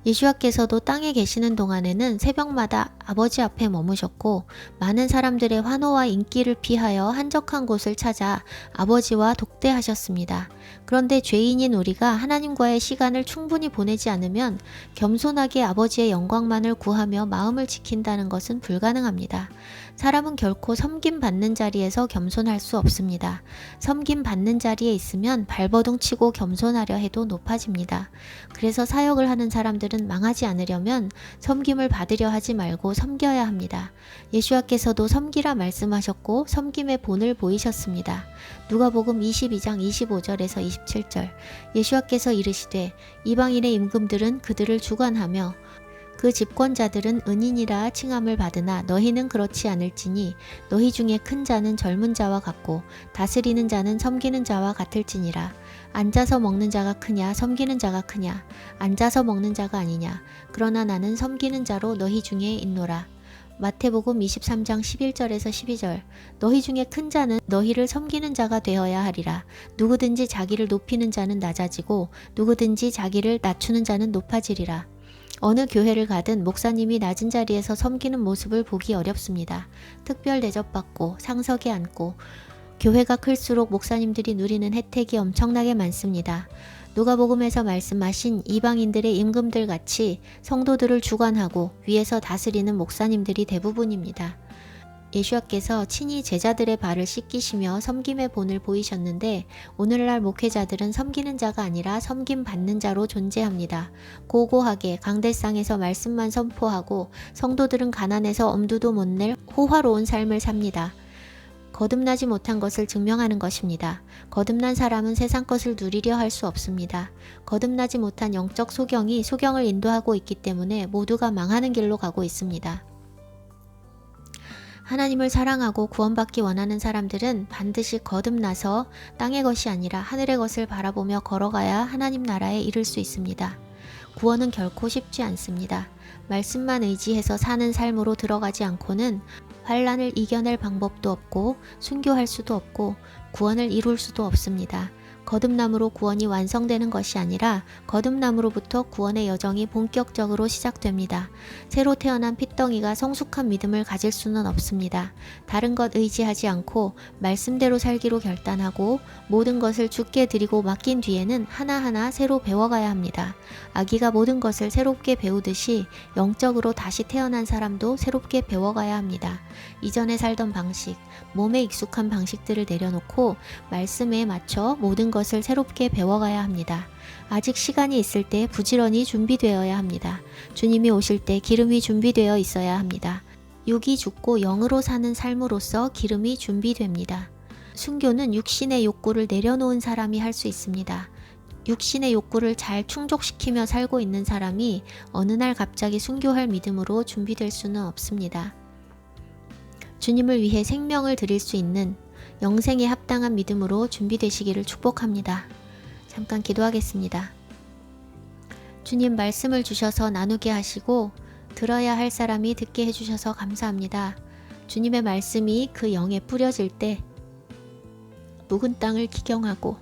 예수와께서도 땅에 계시는 동안에는 새벽마다 아버지 앞에 머무셨고 많은 사람들의 환호와 인기를 피하여 한적한 곳을 찾아 아버지와 독대하셨습니다. 그런데 죄인인 우리가 하나님과의 시간을 충분히 보내지 않으면 겸손하게 아버지의 영광만을 구하며 마음을 지킨다는 것은 불가능합니다. 사람은 결코 섬김받는 자리에서 겸손할 수 없습니다. 섬김받는 자리에 있으면 발버둥 치고 겸손하려 해도 높아집니다. 그래서 사역을 하는 사람들은 망하지 않으려면 섬김을 받으려 하지 말고 섬겨야 합니다. 예수와께서도 섬기라 말씀하셨고 섬김의 본을 보이셨습니다. 누가복음 22장 25절에서 27절 예수와께서 이르시되 이방인의 임금들은 그들을 주관하며 그 집권자들은 은인이라 칭함을 받으나 너희는 그렇지 않을지니 너희 중에 큰 자는 젊은 자와 같고 다스리는 자는 섬기는 자와 같을지니라. 앉아서 먹는 자가 크냐 섬기는 자가 크냐. 앉아서 먹는 자가 아니냐. 그러나 나는 섬기는 자로 너희 중에 있노라. 마태복음 23장 11절에서 12절 너희 중에 큰 자는 너희를 섬기는 자가 되어야 하리라. 누구든지 자기를 높이는 자는 낮아지고 누구든지 자기를 낮추는 자는 높아지리라. 어느 교회를 가든 목사님이 낮은 자리에서 섬기는 모습을 보기 어렵습니다. 특별 대접받고 상석에 앉고 교회가 클수록 목사님들이 누리는 혜택이 엄청나게 많습니다. 누가복음에서 말씀하신 이방인들의 임금들 같이 성도들을 주관하고 위에서 다스리는 목사님들이 대부분입니다. 예수와께서 친히 제자들의 발을 씻기시며 섬김의 본을 보이셨는데 오늘날 목회자들은 섬기는 자가 아니라 섬김 받는 자로 존재합니다. 고고하게 강대상에서 말씀만 선포하고 성도들은 가난해서 엄두도 못 낼 호화로운 삶을 삽니다. 거듭나지 못한 것을 증명하는 것입니다. 거듭난 사람은 세상 것을 누리려 할 수 없습니다. 거듭나지 못한 영적 소경이 소경을 인도하고 있기 때문에 모두가 망하는 길로 가고 있습니다. 하나님을 사랑하고 구원받기 원하는 사람들은 반드시 거듭나서 땅의 것이 아니라 하늘의 것을 바라보며 걸어가야 하나님 나라에 이를 수 있습니다. 구원은 결코 쉽지 않습니다. 말씀만 의지해서 사는 삶으로 들어가지 않고는 환난을 이겨낼 방법도 없고 순교할 수도 없고 구원을 이룰 수도 없습니다. 거듭남으로 구원이 완성되는 것이 아니라 거듭남으로부터 구원의 여정이 본격적으로 시작됩니다. 새로 태어난 핏덩이가 성숙한 믿음을 가질 수는 없습니다. 다른 것 의지하지 않고 말씀대로 살기로 결단하고 모든 것을 주께 드리고 맡긴 뒤에는 하나하나 새로 배워가야 합니다. 아기가 모든 것을 새롭게 배우듯이 영적으로 다시 태어난 사람도 새롭게 배워가야 합니다. 이전에 살던 방식, 몸에 익숙한 방식들을 내려놓고 말씀에 맞춰 모든 것을 새롭게 배워가야 합니다. 아직 시간이 있을 때 부지런히 준비되어야 합니다. 주님이 오실 때 기름이 준비되어 있어야 합니다. 육이 죽고 영으로 사는 삶으로서 기름이 준비됩니다. 순교는 육신의 욕구를 내려놓은 사람이 할 수 있습니다. 육신의 욕구를 잘 충족시키며 살고 있는 사람이 어느 날 갑자기 순교할 믿음으로 준비될 수는 없습니다. 주님을 위해 생명을 드릴 수 있는 영생에 합당한 믿음으로 준비되시기를 축복합니다. 잠깐 기도하겠습니다. 주님 말씀을 주셔서 나누게 하시고 들어야 할 사람이 듣게 해주셔서 감사합니다. 주님의 말씀이 그 영에 뿌려질 때 묵은 땅을 기경하고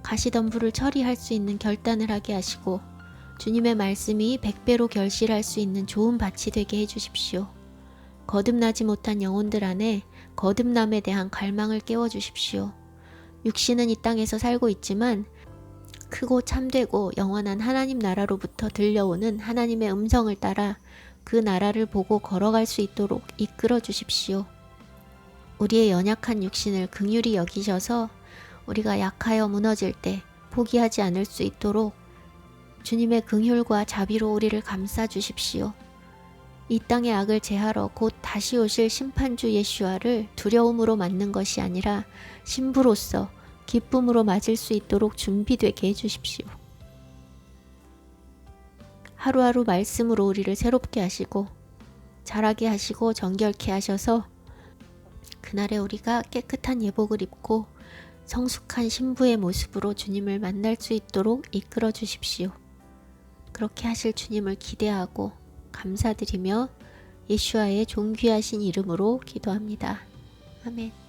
가시덤불을 처리할 수 있는 결단을 하게 하시고 주님의 말씀이 100배로 결실할 수 있는 좋은 밭이 되게 해주십시오. 거듭나지 못한 영혼들 안에 거듭남에 대한 갈망을 깨워주십시오. 육신은 이 땅에서 살고 있지만 크고 참되고 영원한 하나님 나라로부터 들려오는 하나님의 음성을 따라 그 나라를 보고 걸어갈 수 있도록 이끌어 주십시오. 우리의 연약한 육신을 긍휼히 여기셔서 우리가 약하여 무너질 때 포기하지 않을 수 있도록 주님의 긍휼과 자비로 우리를 감싸 주십시오. 이 땅의 악을 제하러 곧 다시 오실 심판주 예수와를 두려움으로 맞는 것이 아니라 신부로서 기쁨으로 맞을 수 있도록 준비되게 해주십시오. 하루하루 말씀으로 우리를 새롭게 하시고 자라게 하시고 정결케 하셔서 그날에 우리가 깨끗한 예복을 입고 성숙한 신부의 모습으로 주님을 만날 수 있도록 이끌어 주십시오. 그렇게 하실 주님을 기대하고 감사드리며 예수와의 존귀하신 이름으로 기도합니다. 아멘.